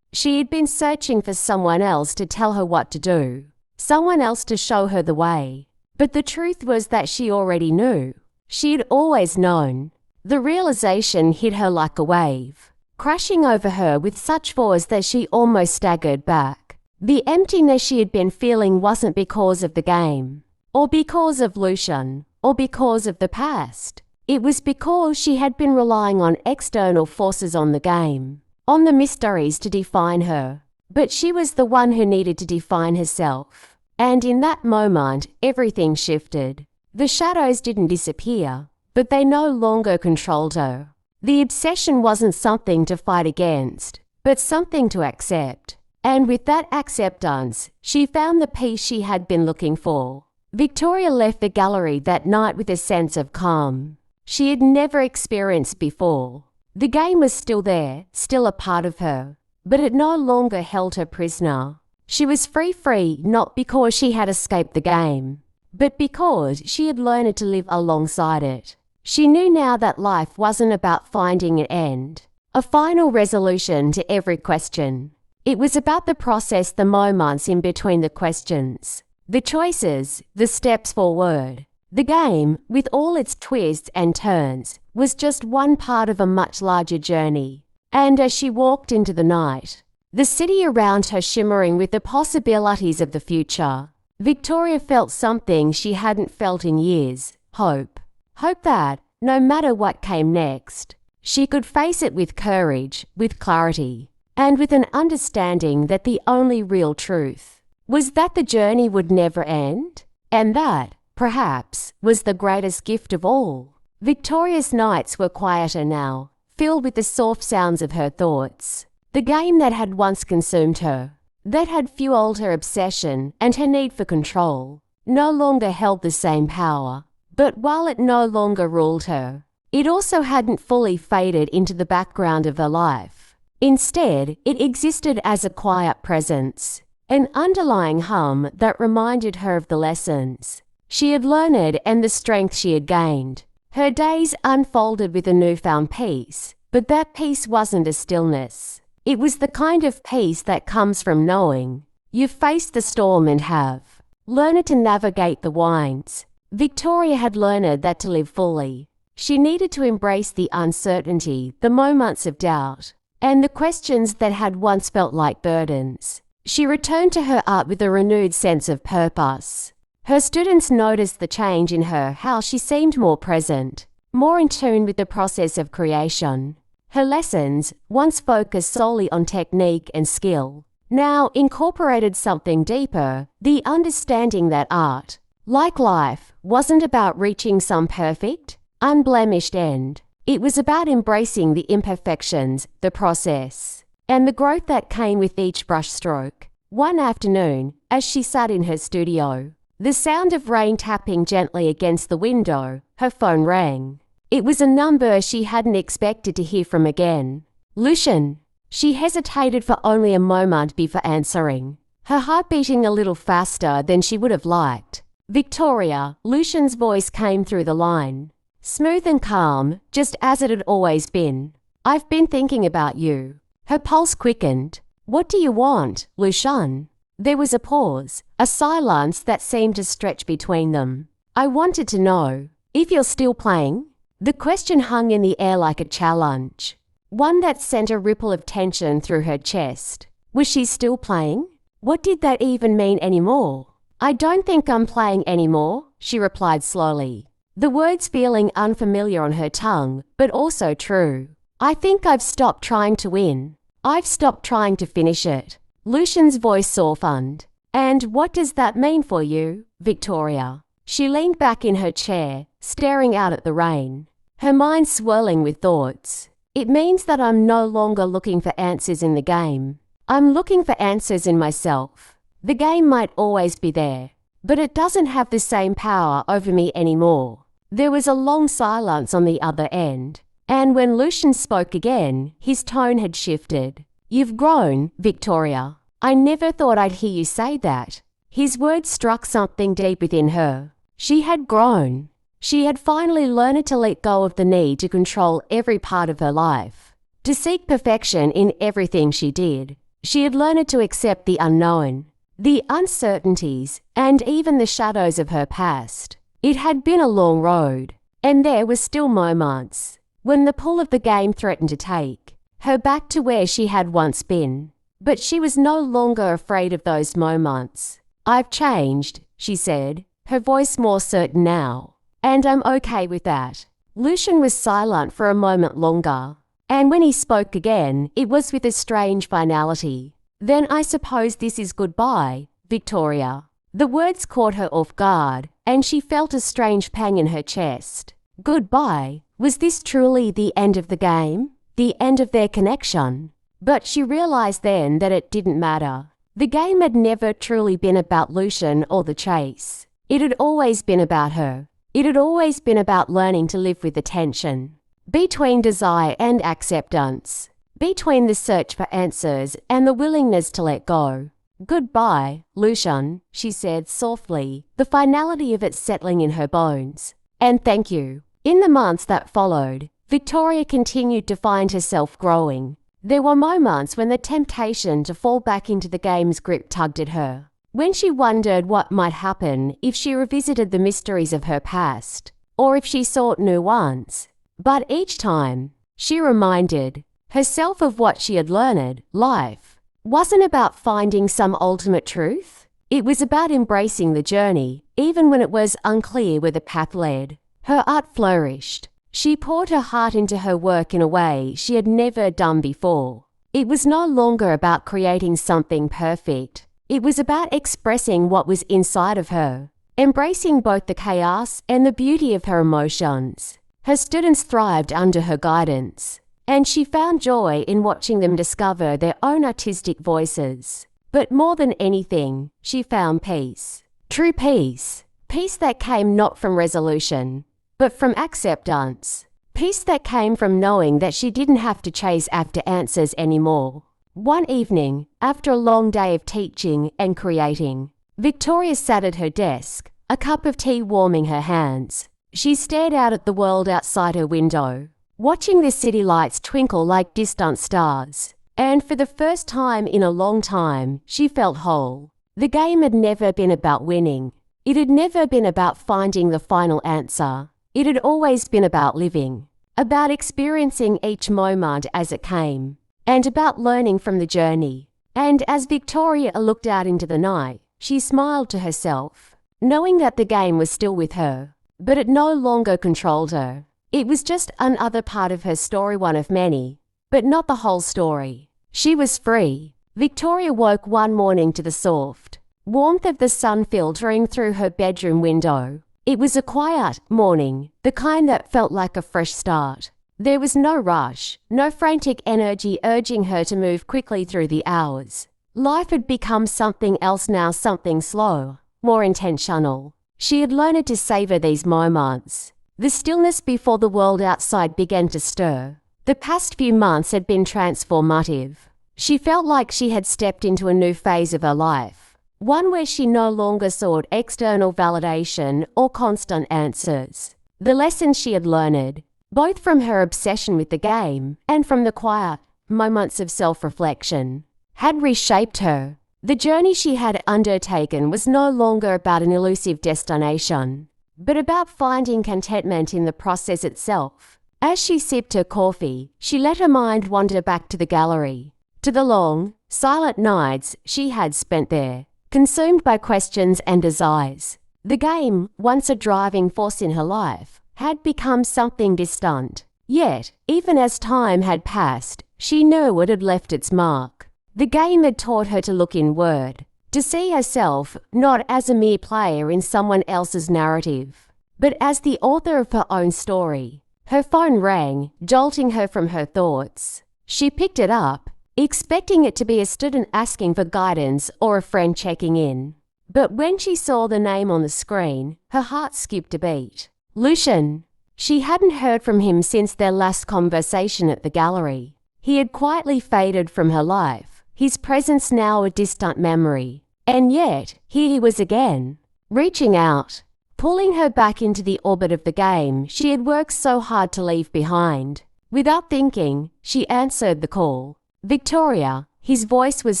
She had been searching for someone else to tell her what to do, someone else to show her the way. But the truth was that she already knew. She had always known. The realization hit her like a wave, crashing over her with such force that she almost staggered back. The emptiness she had been feeling wasn't because of the game, or because of Lucian, or because of the past. It was because she had been relying on external forces on the game, on the mysteries to define her. But she was the one who needed to define herself. And in that moment, everything shifted. The shadows didn't disappear, but they no longer controlled her. The obsession wasn't something to fight against, but something to accept. And with that acceptance, she found the peace she had been looking for. Victoria left the gallery that night with a sense of calm she had never experienced before. The game was still there, still a part of her, but it no longer held her prisoner. She was free not because she had escaped the game, but because she had learned to live alongside it. She knew now that life wasn't about finding an end, a final resolution to every question. It was about the process, the moments in between the questions, the choices, the steps forward. The game, with all its twists and turns, was just one part of a much larger journey. And as she walked into the night, the city around her shimmering with the possibilities of the future. Victoria felt something she hadn't felt in years: hope. Hope that, no matter what came next, she could face it with courage, with clarity, and with an understanding that the only real truth was that the journey would never end, and that, perhaps, was the greatest gift of all. Victoria's nights were quieter now, filled with the soft sounds of her thoughts. The game that had once consumed her, that had fueled her obsession and her need for control, no longer held the same power. But while it no longer ruled her, it also hadn't fully faded into the background of her life. Instead, it existed as a quiet presence, an underlying hum that reminded her of the lessons she had learned and the strength she had gained. Her days unfolded with a newfound peace, but that peace wasn't a stillness. It was the kind of peace that comes from knowing you've faced the storm and have learned to navigate the winds. Victoria had learned that to live fully, she needed to embrace the uncertainty, the moments of doubt, and the questions that had once felt like burdens. She returned to her art with a renewed sense of purpose. Her students noticed the change in her, how she seemed more present, more in tune with the process of creation. Her lessons, once focused solely on technique and skill, now incorporated something deeper, the understanding that art, like life, wasn't about reaching some perfect, unblemished end. It was about embracing the imperfections, the process, and the growth that came with each brushstroke. One afternoon, as she sat in her studio, the sound of rain tapping gently against the window, her phone rang. It was a number she hadn't expected to hear from again. Lucian. She hesitated for only a moment before answering, her heart beating a little faster than she would have liked. Victoria, Lucian's voice came through the line, smooth and calm, just as it had always been. I've been thinking about you. Her pulse quickened. What do you want, Lucian? There was a pause, a silence that seemed to stretch between them. I wanted to know if you're still playing. The question hung in the air like a challenge, one that sent a ripple of tension through her chest. Was she still playing? What did that even mean anymore? I don't think I'm playing anymore, she replied slowly, the words feeling unfamiliar on her tongue, but also true. I think I've stopped trying to win. I've stopped trying to finish it. Lucian's voice softened. And what does that mean for you, Victoria? She leaned back in her chair, staring out at the rain, her mind swirling with thoughts. It means that I'm no longer looking for answers in the game. I'm looking for answers in myself. The game might always be there, but it doesn't have the same power over me anymore. There was a long silence on the other end, and when Lucian spoke again, his tone had shifted. You've grown, Victoria. I never thought I'd hear you say that. His words struck something deep within her. She had grown. She had finally learned to let go of the need to control every part of her life, to seek perfection in everything she did. She had learned to accept the unknown, the uncertainties, and even the shadows of her past. It had been a long road, and there were still moments when the pull of the game threatened to take her back to where she had once been. But she was no longer afraid of those moments. I've changed, she said, her voice more certain now, and I'm okay with that. Lucian was silent for a moment longer, and when he spoke again, it was with a strange finality. Then I suppose this is goodbye, Victoria. The words caught her off guard, and she felt a strange pang in her chest. Goodbye? Was this truly the end of the game? The end of their connection? But she realized then that it didn't matter. The game had never truly been about Lucian or the chase. It had always been about her. It had always been about learning to live with the tension between desire and acceptance, between the search for answers and the willingness to let go. Goodbye, Lucian, she said softly, the finality of it settling in her bones. And thank you. In the months that followed, Victoria continued to find herself growing. There were moments when the temptation to fall back into the game's grip tugged at her, when she wondered what might happen if she revisited the mysteries of her past, or if she sought new ones. But each time, she reminded herself of what she had learned. Life wasn't about finding some ultimate truth. It was about embracing the journey, even when it was unclear where the path led. Her art flourished. She poured her heart into her work in a way she had never done before. It was no longer about creating something perfect. It was about expressing what was inside of her, embracing both the chaos and the beauty of her emotions. Her students thrived under her guidance, and she found joy in watching them discover their own artistic voices. But more than anything, she found peace. True peace. Peace that came not from resolution, but from acceptance. Peace that came from knowing that she didn't have to chase after answers anymore. One evening, after a long day of teaching and creating, Victoria sat at her desk, a cup of tea warming her hands. She stared out at the world outside her window, watching the city lights twinkle like distant stars. And for the first time in a long time, she felt whole. The game had never been about winning. It had never been about finding the final answer. It had always been about living, about experiencing each moment as it came, and about learning from the journey. And as Victoria looked out into the night, she smiled to herself, knowing that the game was still with her, but it no longer controlled her. It was just another part of her story, one of many, but not the whole story. She was free. Victoria woke one morning to the soft warmth of the sun filtering through her bedroom window. It was a quiet morning, the kind that felt like a fresh start. There was no rush, no frantic energy urging her to move quickly through the hours. Life had become something else now, something slow, more intentional. She had learned to savor these moments. The stillness before the world outside began to stir. The past few months had been transformative. She felt like she had stepped into a new phase of her life, one where she no longer sought external validation or constant answers. The lessons she had learned, both from her obsession with the game and from the quiet moments of self-reflection, had reshaped her. The journey she had undertaken was no longer about an elusive destination, but about finding contentment in the process itself. As she sipped her coffee, she let her mind wander back to the gallery, to the long, silent nights she had spent there, consumed by questions and desires. The game, once a driving force in her life, had become something distant. Yet, even as time had passed, she knew it had left its mark. The game had taught her to look inward, to see herself not as a mere player in someone else's narrative, but as the author of her own story. Her phone rang, jolting her from her thoughts. She picked it up, expecting it to be a student asking for guidance or a friend checking in. But when she saw the name on the screen, her heart skipped a beat. Lucian. She hadn't heard from him since their last conversation at the gallery. He had quietly faded from her life, his presence now a distant memory. And yet, here he was again, reaching out, pulling her back into the orbit of the game she had worked so hard to leave behind. Without thinking, she answered the call. Victoria. His voice was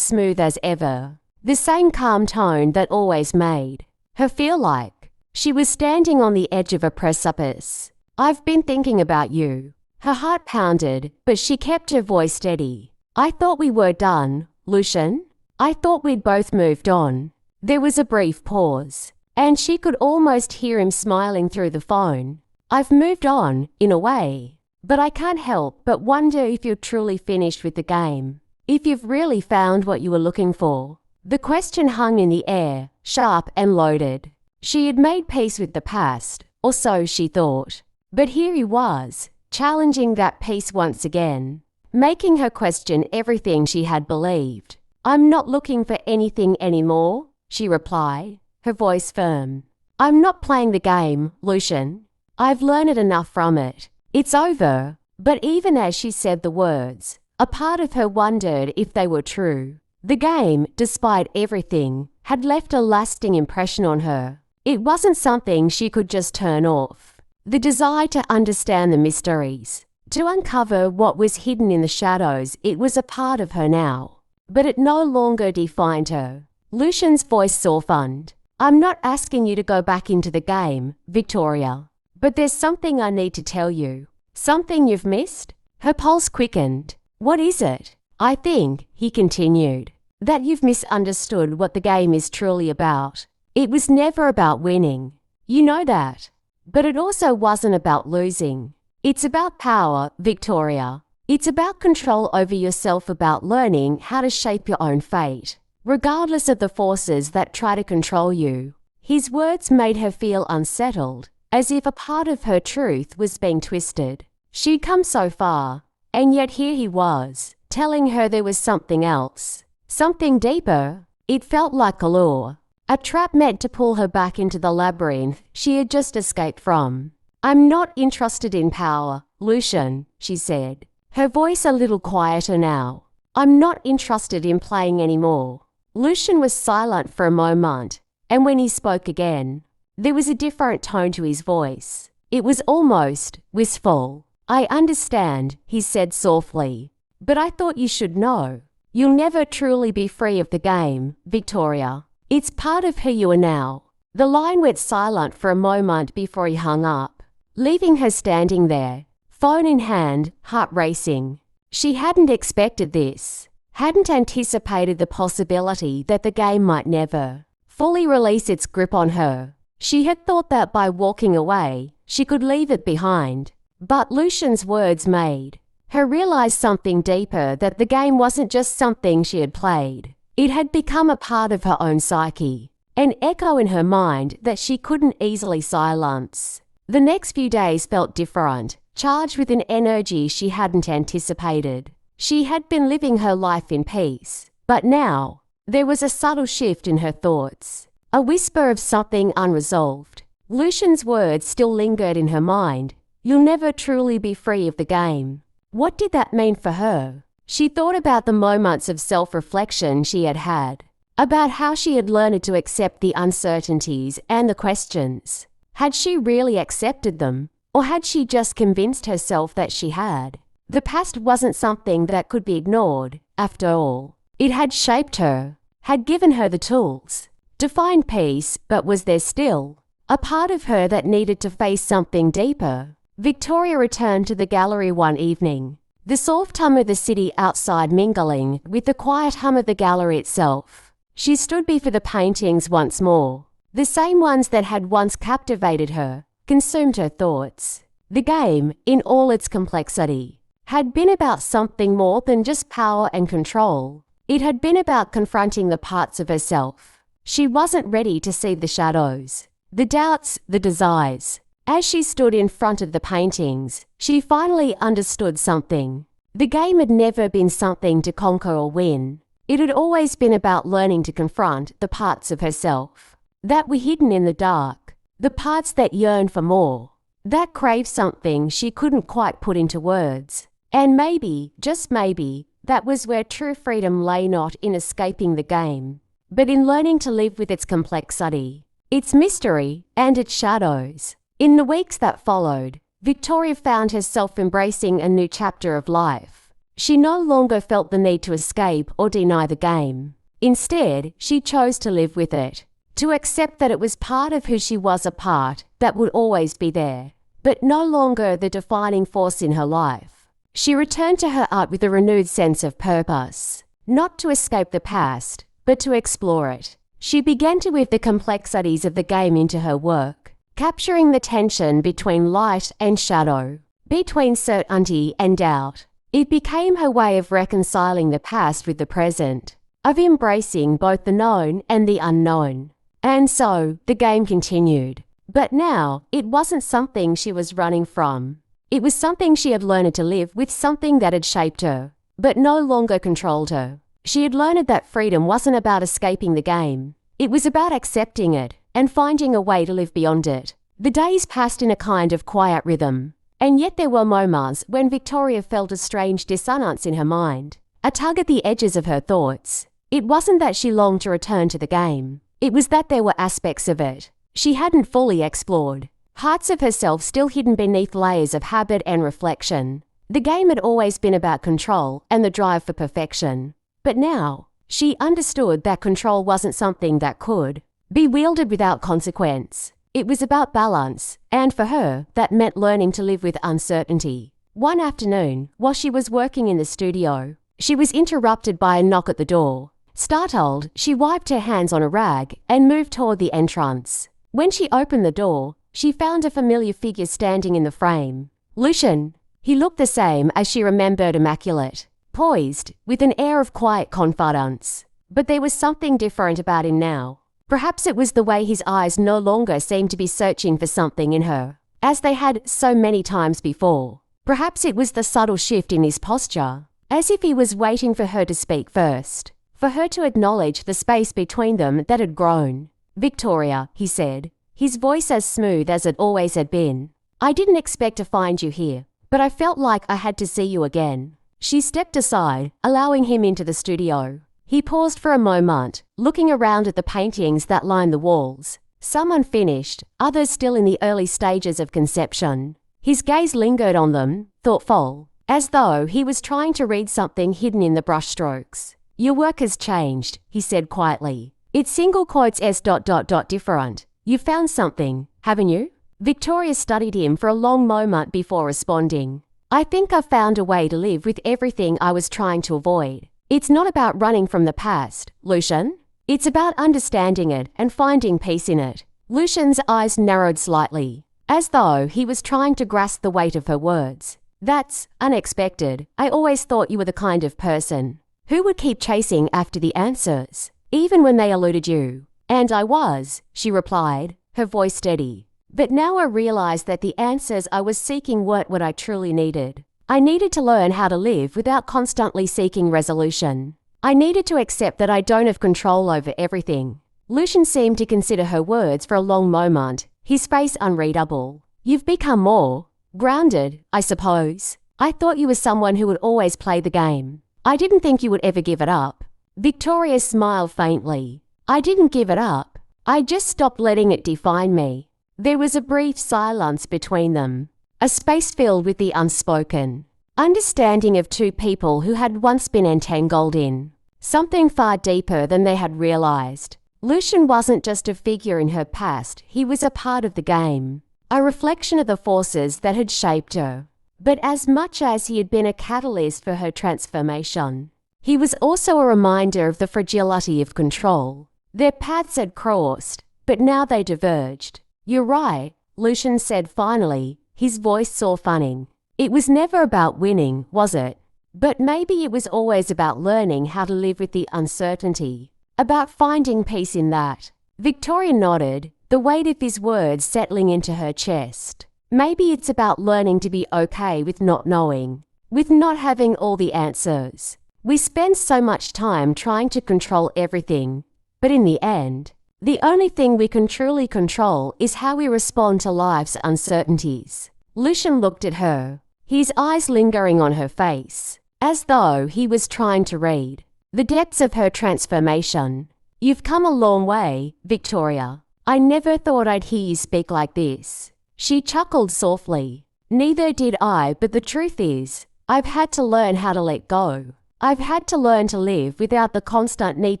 smooth as ever, the same calm tone that always made her feel like she was standing on the edge of a precipice. I've been thinking about you. Her heart pounded, but she kept her voice steady. I thought we were done, Lucian. I thought we'd both moved on. There was a brief pause, and she could almost hear him smiling through the phone. I've moved on, in a way, but I can't help but wonder if you're truly finished with the game, if you've really found what you were looking for. The question hung in the air, sharp and loaded. She had made peace with the past, or so she thought. But here he was, challenging that peace once again, making her question everything she had believed. I'm not looking for anything anymore, she replied, her voice firm. I'm not playing the game, Lucian. I've learned enough from it. It's over. But even as she said the words, a part of her wondered if they were true. The game, despite everything, had left a lasting impression on her. It wasn't something she could just turn off. The desire to understand the mysteries, to uncover what was hidden in the shadows, it was a part of her now. But it no longer defined her. Lucian's voice softened. I'm not asking you to go back into the game, Victoria. But there's something I need to tell you. Something you've missed? Her pulse quickened. What is it? I think, he continued, that you've misunderstood what the game is truly about. It was never about winning. You know that. But it also wasn't about losing. It's about power, Victoria. It's about control over yourself, about learning how to shape your own fate, regardless of the forces that try to control you. His words made her feel unsettled, as if a part of her truth was being twisted. She'd come so far, and yet here he was, telling her there was something else, something deeper. It felt like a lure, a trap meant to pull her back into the labyrinth she had just escaped from. I'm not interested in power, Lucian, she said, her voice a little quieter now. I'm not interested in playing anymore. Lucian was silent for a moment, and when he spoke again, there was a different tone to his voice. It was almost wistful. I understand, he said softly, but I thought you should know. You'll never truly be free of the game, Victoria. It's part of who you are now. The line went silent for a moment before he hung up, leaving her standing there, phone in hand, heart racing. She hadn't expected this, hadn't anticipated the possibility that the game might never fully release its grip on her. She had thought that by walking away, she could leave it behind. But Lucian's words made her realize something deeper, that the game wasn't just something she had played. It had become a part of her own psyche, an echo in her mind that she couldn't easily silence. The next few days felt different, charged with an energy she hadn't anticipated. She had been living her life in peace, but now there was a subtle shift in her thoughts, a whisper of something unresolved. Lucian's words still lingered in her mind. You'll never truly be free of the game. What did that mean for her? She thought about the moments of self-reflection she had had, about how she had learned to accept the uncertainties and the questions. Had she really accepted them, or had she just convinced herself that she had? The past wasn't something that could be ignored, after all. It had shaped her, had given her the tools to find peace, but was there still a part of her that needed to face something deeper? Victoria returned to the gallery one evening, the soft hum of the city outside mingling with the quiet hum of the gallery itself. She stood before the paintings once more, the same ones that had once captivated her, consumed her thoughts. The game, in all its complexity, had been about something more than just power and control. It had been about confronting the parts of herself she wasn't ready to see, the shadows, the doubts, the desires. As she stood in front of the paintings, she finally understood something. The game had never been something to conquer or win. It had always been about learning to confront the parts of herself that were hidden in the dark, the parts that yearned for more, that craved something she couldn't quite put into words. And maybe, just maybe, that was where true freedom lay, not in escaping the game, but in learning to live with its complexity, its mystery, and its shadows. In the weeks that followed, Victoria found herself embracing a new chapter of life. She no longer felt the need to escape or deny the game. Instead, she chose to live with it, to accept that it was part of who she was, a part that would always be there, but no longer the defining force in her life. She returned to her art with a renewed sense of purpose, not to escape the past, but to explore it. She began to weave the complexities of the game into her work, capturing the tension between light and shadow, between certainty and doubt. It became her way of reconciling the past with the present, of embracing both the known and the unknown. And so, the game continued. But now, it wasn't something she was running from. It was something she had learned to live with, something that had shaped her, but no longer controlled her. She had learned that freedom wasn't about escaping the game. It was about accepting it and finding a way to live beyond it. The days passed in a kind of quiet rhythm, and yet there were moments when Victoria felt a strange dissonance in her mind, a tug at the edges of her thoughts. It wasn't that she longed to return to the game. It was that there were aspects of it she hadn't fully explored, parts of herself still hidden beneath layers of habit and reflection. The game had always been about control and the drive for perfection, but now she understood that control wasn't something that could be wielded without consequence. It was about balance, and for her, that meant learning to live with uncertainty. One afternoon, while she was working in the studio, She was interrupted by a knock at the door. Startled, she wiped her hands on a rag and moved toward the entrance. When she opened the door, she found a familiar figure standing in the frame. Lucian. He looked the same as she remembered, immaculate, poised, with an air of quiet confidence. But there was something different about him now. Perhaps it was the way his eyes no longer seemed to be searching for something in her, as they had so many times before. Perhaps it was the subtle shift in his posture, as if he was waiting for her to speak first, for her to acknowledge the space between them that had grown. "Victoria," he said, his voice as smooth as it always had been. "I didn't expect to find you here, but I felt like I had to see you again." She stepped aside, allowing him into the studio. He paused for a moment, looking around at the paintings that lined the walls, some unfinished, others still in the early stages of conception. His gaze lingered on them, thoughtful, as though he was trying to read something hidden in the brushstrokes. "Your work has changed," he said quietly. "It's single quotes s ... different. You've found something, haven't you?" Victoria studied him for a long moment before responding. "I think I've found a way to live with everything I was trying to avoid. It's not about running from the past, Lucian. It's about understanding it and finding peace in it." Lucian's eyes narrowed slightly, as though he was trying to grasp the weight of her words. "That's unexpected. I always thought you were the kind of person who would keep chasing after the answers, even when they eluded you." "And I was," she replied, her voice steady. "But now I realize that the answers I was seeking weren't what I truly needed. I needed to learn how to live without constantly seeking resolution. I needed to accept that I don't have control over everything." Lucian seemed to consider her words for a long moment, his face unreadable. "You've become more grounded, I suppose. I thought you were someone who would always play the game. I didn't think you would ever give it up." Victoria smiled faintly. "I didn't give it up. I just stopped letting it define me." There was a brief silence between them, a space filled with the unspoken understanding of two people who had once been entangled in something far deeper than they had realized. Lucian wasn't just a figure in her past, he was a part of the game, a reflection of the forces that had shaped her. But as much as he had been a catalyst for her transformation, he was also a reminder of the fragility of control. Their paths had crossed, but now they diverged. "You're right," Lucian said finally, his voice softening. "It was never about winning, was it? But maybe it was always about learning how to live with the uncertainty, about finding peace in that." Victoria nodded, the weight of his words settling into her chest. "Maybe it's about learning to be okay with not knowing, with not having all the answers. We spend so much time trying to control everything, but in the end, the only thing we can truly control is how we respond to life's uncertainties." Lucian looked at her, his eyes lingering on her face, as though he was trying to read the depths of her transformation. "You've come a long way, Victoria. I never thought I'd hear you speak like this." She chuckled softly. "Neither did I, but the truth is, I've had to learn how to let go. I've had to learn to live without the constant need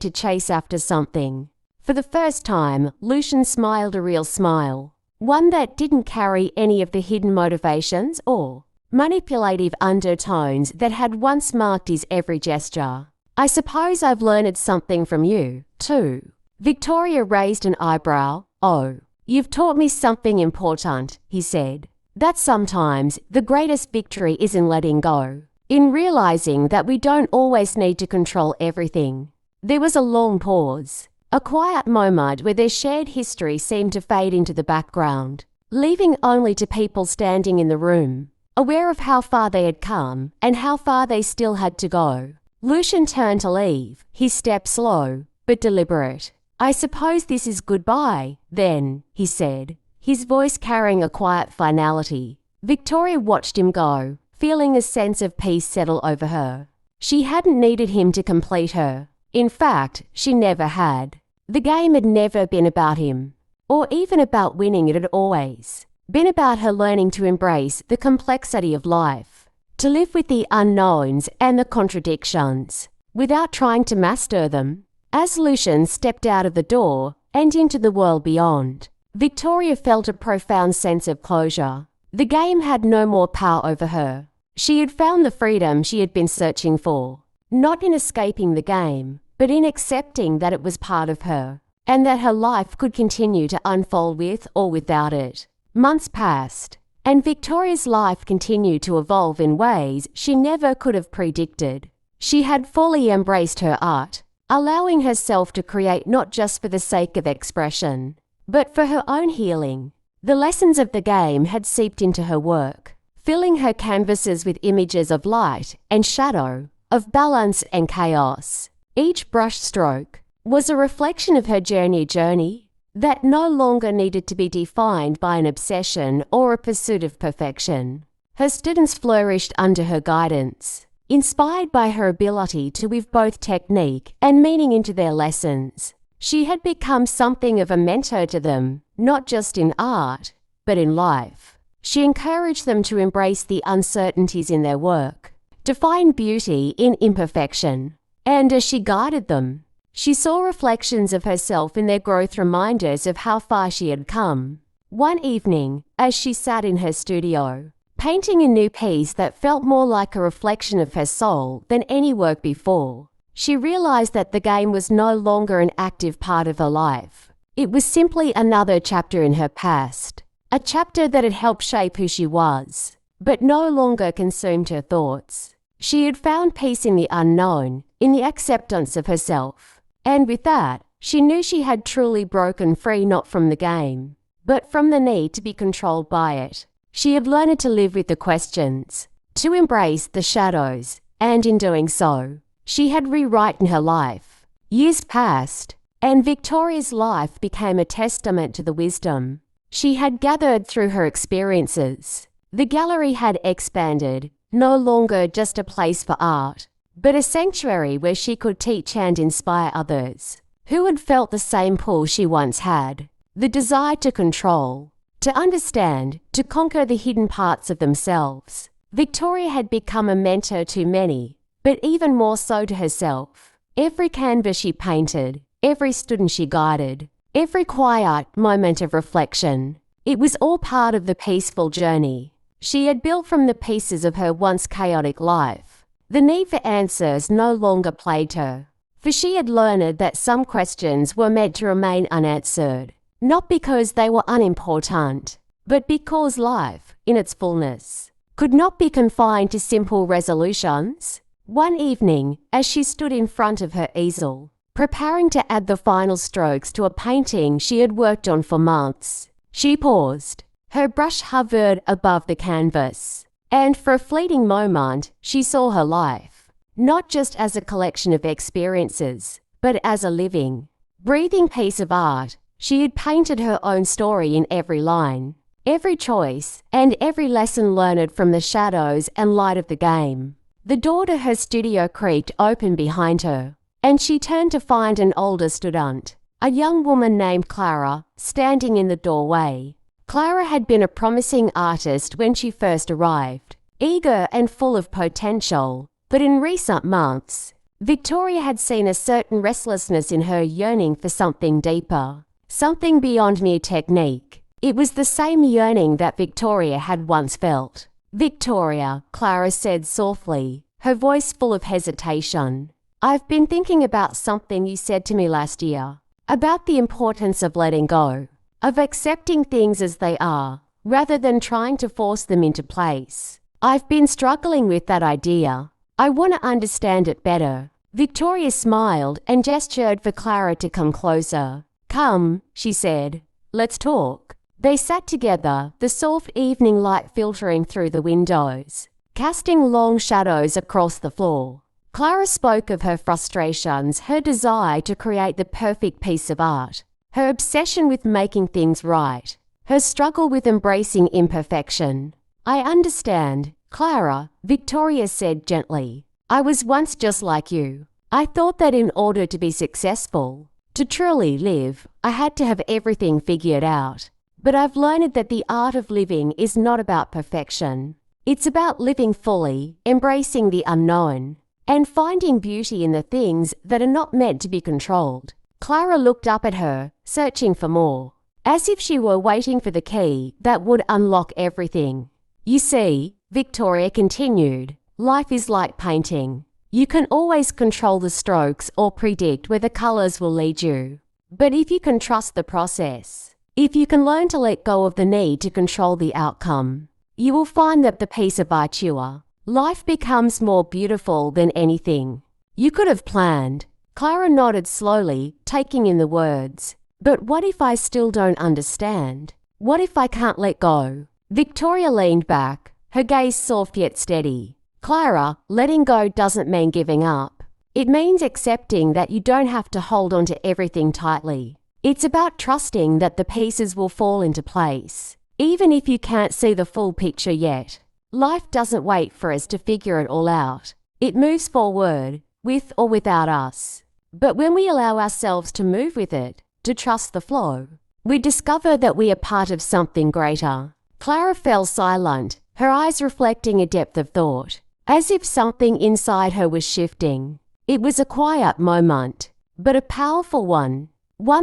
to chase after something." For the first time, Lucian smiled a real smile, one that didn't carry any of the hidden motivations or manipulative undertones that had once marked his every gesture. "I suppose I've learned something from you, too." Victoria raised an eyebrow. "Oh, you've taught me something important," he said. "That sometimes the greatest victory is in letting go, in realizing that we don't always need to control everything." There was a long pause, a quiet moment where their shared history seemed to fade into the background, leaving only to people standing in the room, aware of how far they had come and how far they still had to go. Lucian turned to leave, his step slow but deliberate. "I suppose this is goodbye, then," he said, his voice carrying a quiet finality. Victoria watched him go, feeling a sense of peace settle over her. She hadn't needed him to complete her. In fact, she never had. The game had never been about him, or even about winning. It had always been about her learning to embrace the complexity of life, to live with the unknowns and the contradictions, without trying to master them. As Lucian stepped out of the door and into the world beyond, Victoria felt a profound sense of closure. The game had no more power over her. She had found the freedom she had been searching for. not in escaping the game, but in accepting that it was part of her, and that her life could continue to unfold with or without it. Months passed, and Victoria's life continued to evolve in ways she never could have predicted. She had fully embraced her art, allowing herself to create not just for the sake of expression, but for her own healing. The lessons of the game had seeped into her work, filling her canvases with images of light and shadow, of balance and chaos. Each brushstroke was a reflection of her journey that no longer needed to be defined by an obsession or a pursuit of perfection. Her students flourished under her guidance, inspired by her ability to weave both technique and meaning into their lessons. She had become something of a mentor to them, not just in art, but in life. She encouraged them to embrace the uncertainties in their work, to find beauty in imperfection. And as she guided them, she saw reflections of herself in their growth, reminders of how far she had come. One evening, as she sat in her studio, painting a new piece that felt more like a reflection of her soul than any work before, she realized that the game was no longer an active part of her life. It was simply another chapter in her past, a chapter that had helped shape who she was, but no longer consumed her thoughts. She had found peace in the unknown, in the acceptance of herself. And with that, she knew she had truly broken free, not from the game, but from the need to be controlled by it. She had learned to live with the questions, to embrace the shadows, and in doing so, she had rewritten her life. Years passed, and Victoria's life became a testament to the wisdom she had gathered through her experiences. The gallery had expanded, no longer just a place for art, but a sanctuary where she could teach and inspire others who had felt the same pull she once had, the desire to control, to understand, to conquer the hidden parts of themselves. Victoria had become a mentor to many, but even more so to herself. Every canvas she painted, every student she guided, every quiet moment of reflection, it was all part of the peaceful journey she had built from the pieces of her once chaotic life. The need for answers no longer plagued her, for she had learned that some questions were meant to remain unanswered, not because they were unimportant, but because life, in its fullness, could not be confined to simple resolutions. One evening, as she stood in front of her easel, preparing to add the final strokes to a painting she had worked on for months, she paused. Her brush hovered above the canvas, and for a fleeting moment, she saw her life, not just as a collection of experiences, but as a living, breathing piece of art. She had painted her own story in every line, every choice, and every lesson learned from the shadows and light of the game. The door to her studio creaked open behind her, and she turned to find an older student, a young woman named Clara, standing in the doorway. Clara had been a promising artist when she first arrived, eager and full of potential, but in recent months, Victoria had seen a certain restlessness in her, yearning for something deeper, something beyond mere technique. It was the same yearning that Victoria had once felt. "Victoria," Clara said softly, her voice full of hesitation, "I've been thinking about something you said to me last year, about the importance of letting go, of accepting things as they are, rather than trying to force them into place. I've been struggling with that idea. I want to understand it better." Victoria smiled and gestured for Clara to come closer. "Come," she said. "Let's talk." They sat together, the soft evening light filtering through the windows, casting long shadows across the floor. Clara spoke of her frustrations, her desire to create the perfect piece of art, her obsession with making things right, her struggle with embracing imperfection. "I understand, Clara," Victoria said gently. "I was once just like you. I thought that in order to be successful, to truly live, I had to have everything figured out. But I've learned that the art of living is not about perfection. It's about living fully, embracing the unknown, and finding beauty in the things that are not meant to be controlled." Clara looked up at her, searching for more, as if she were waiting for the key that would unlock everything. "You see," Victoria continued, "life is like painting. You can always control the strokes or predict where the colors will lead you. But if you can trust the process, if you can learn to let go of the need to control the outcome, you will find that the piece of virtua, life becomes more beautiful than anything you could have planned. Clara nodded slowly, taking in the words. But what if I still don't understand? What if I can't let go? Victoria leaned back, her gaze soft yet steady. Clara, letting go doesn't mean giving up. It means accepting that you don't have to hold on to everything tightly. It's about trusting that the pieces will fall into place, even if you can't see the full picture yet. Life doesn't wait for us to figure it all out. It moves forward, with or without us. But when we allow ourselves to move with it, to trust the flow, we discover that we are part of something greater. Clara fell silent, her eyes reflecting a depth of thought, as if something inside her was shifting. It was a quiet moment, but a powerful one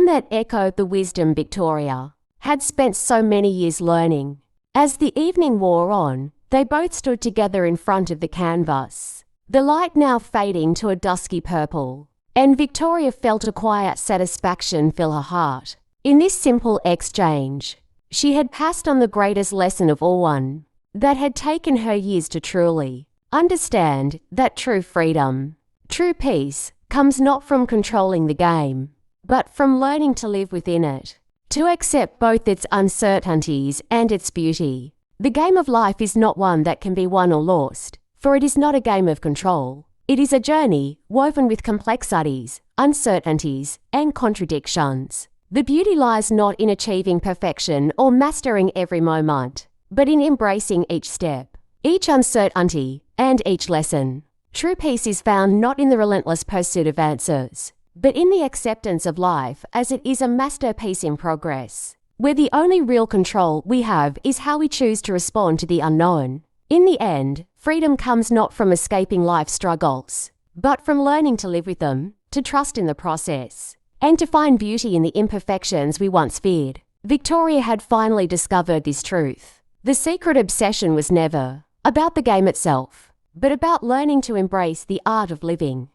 that echoed the wisdom Victoria had spent so many years learning. As the evening wore on, they both stood together in front of the canvas, the light now fading to a dusky purple, and Victoria felt a quiet satisfaction fill her heart. In this simple exchange, she had passed on the greatest lesson of all, one that had taken her years to truly understand, that true freedom, true peace, comes not from controlling the game, but from learning to live within it, to accept both its uncertainties and its beauty. The game of life is not one that can be won or lost, for it is not a game of control. It is a journey woven with complexities, uncertainties, and contradictions. The beauty lies not in achieving perfection or mastering every moment, but in embracing each step, each uncertainty, and each lesson. True peace is found not in the relentless pursuit of answers, but in the acceptance of life as it is a masterpiece in progress, where the only real control we have is how we choose to respond to the unknown. In the end, freedom comes not from escaping life's struggles, but from learning to live with them, to trust in the process, and to find beauty in the imperfections we once feared. Victoria had finally discovered this truth. The secret obsession was never about the game itself, but about learning to embrace the art of living.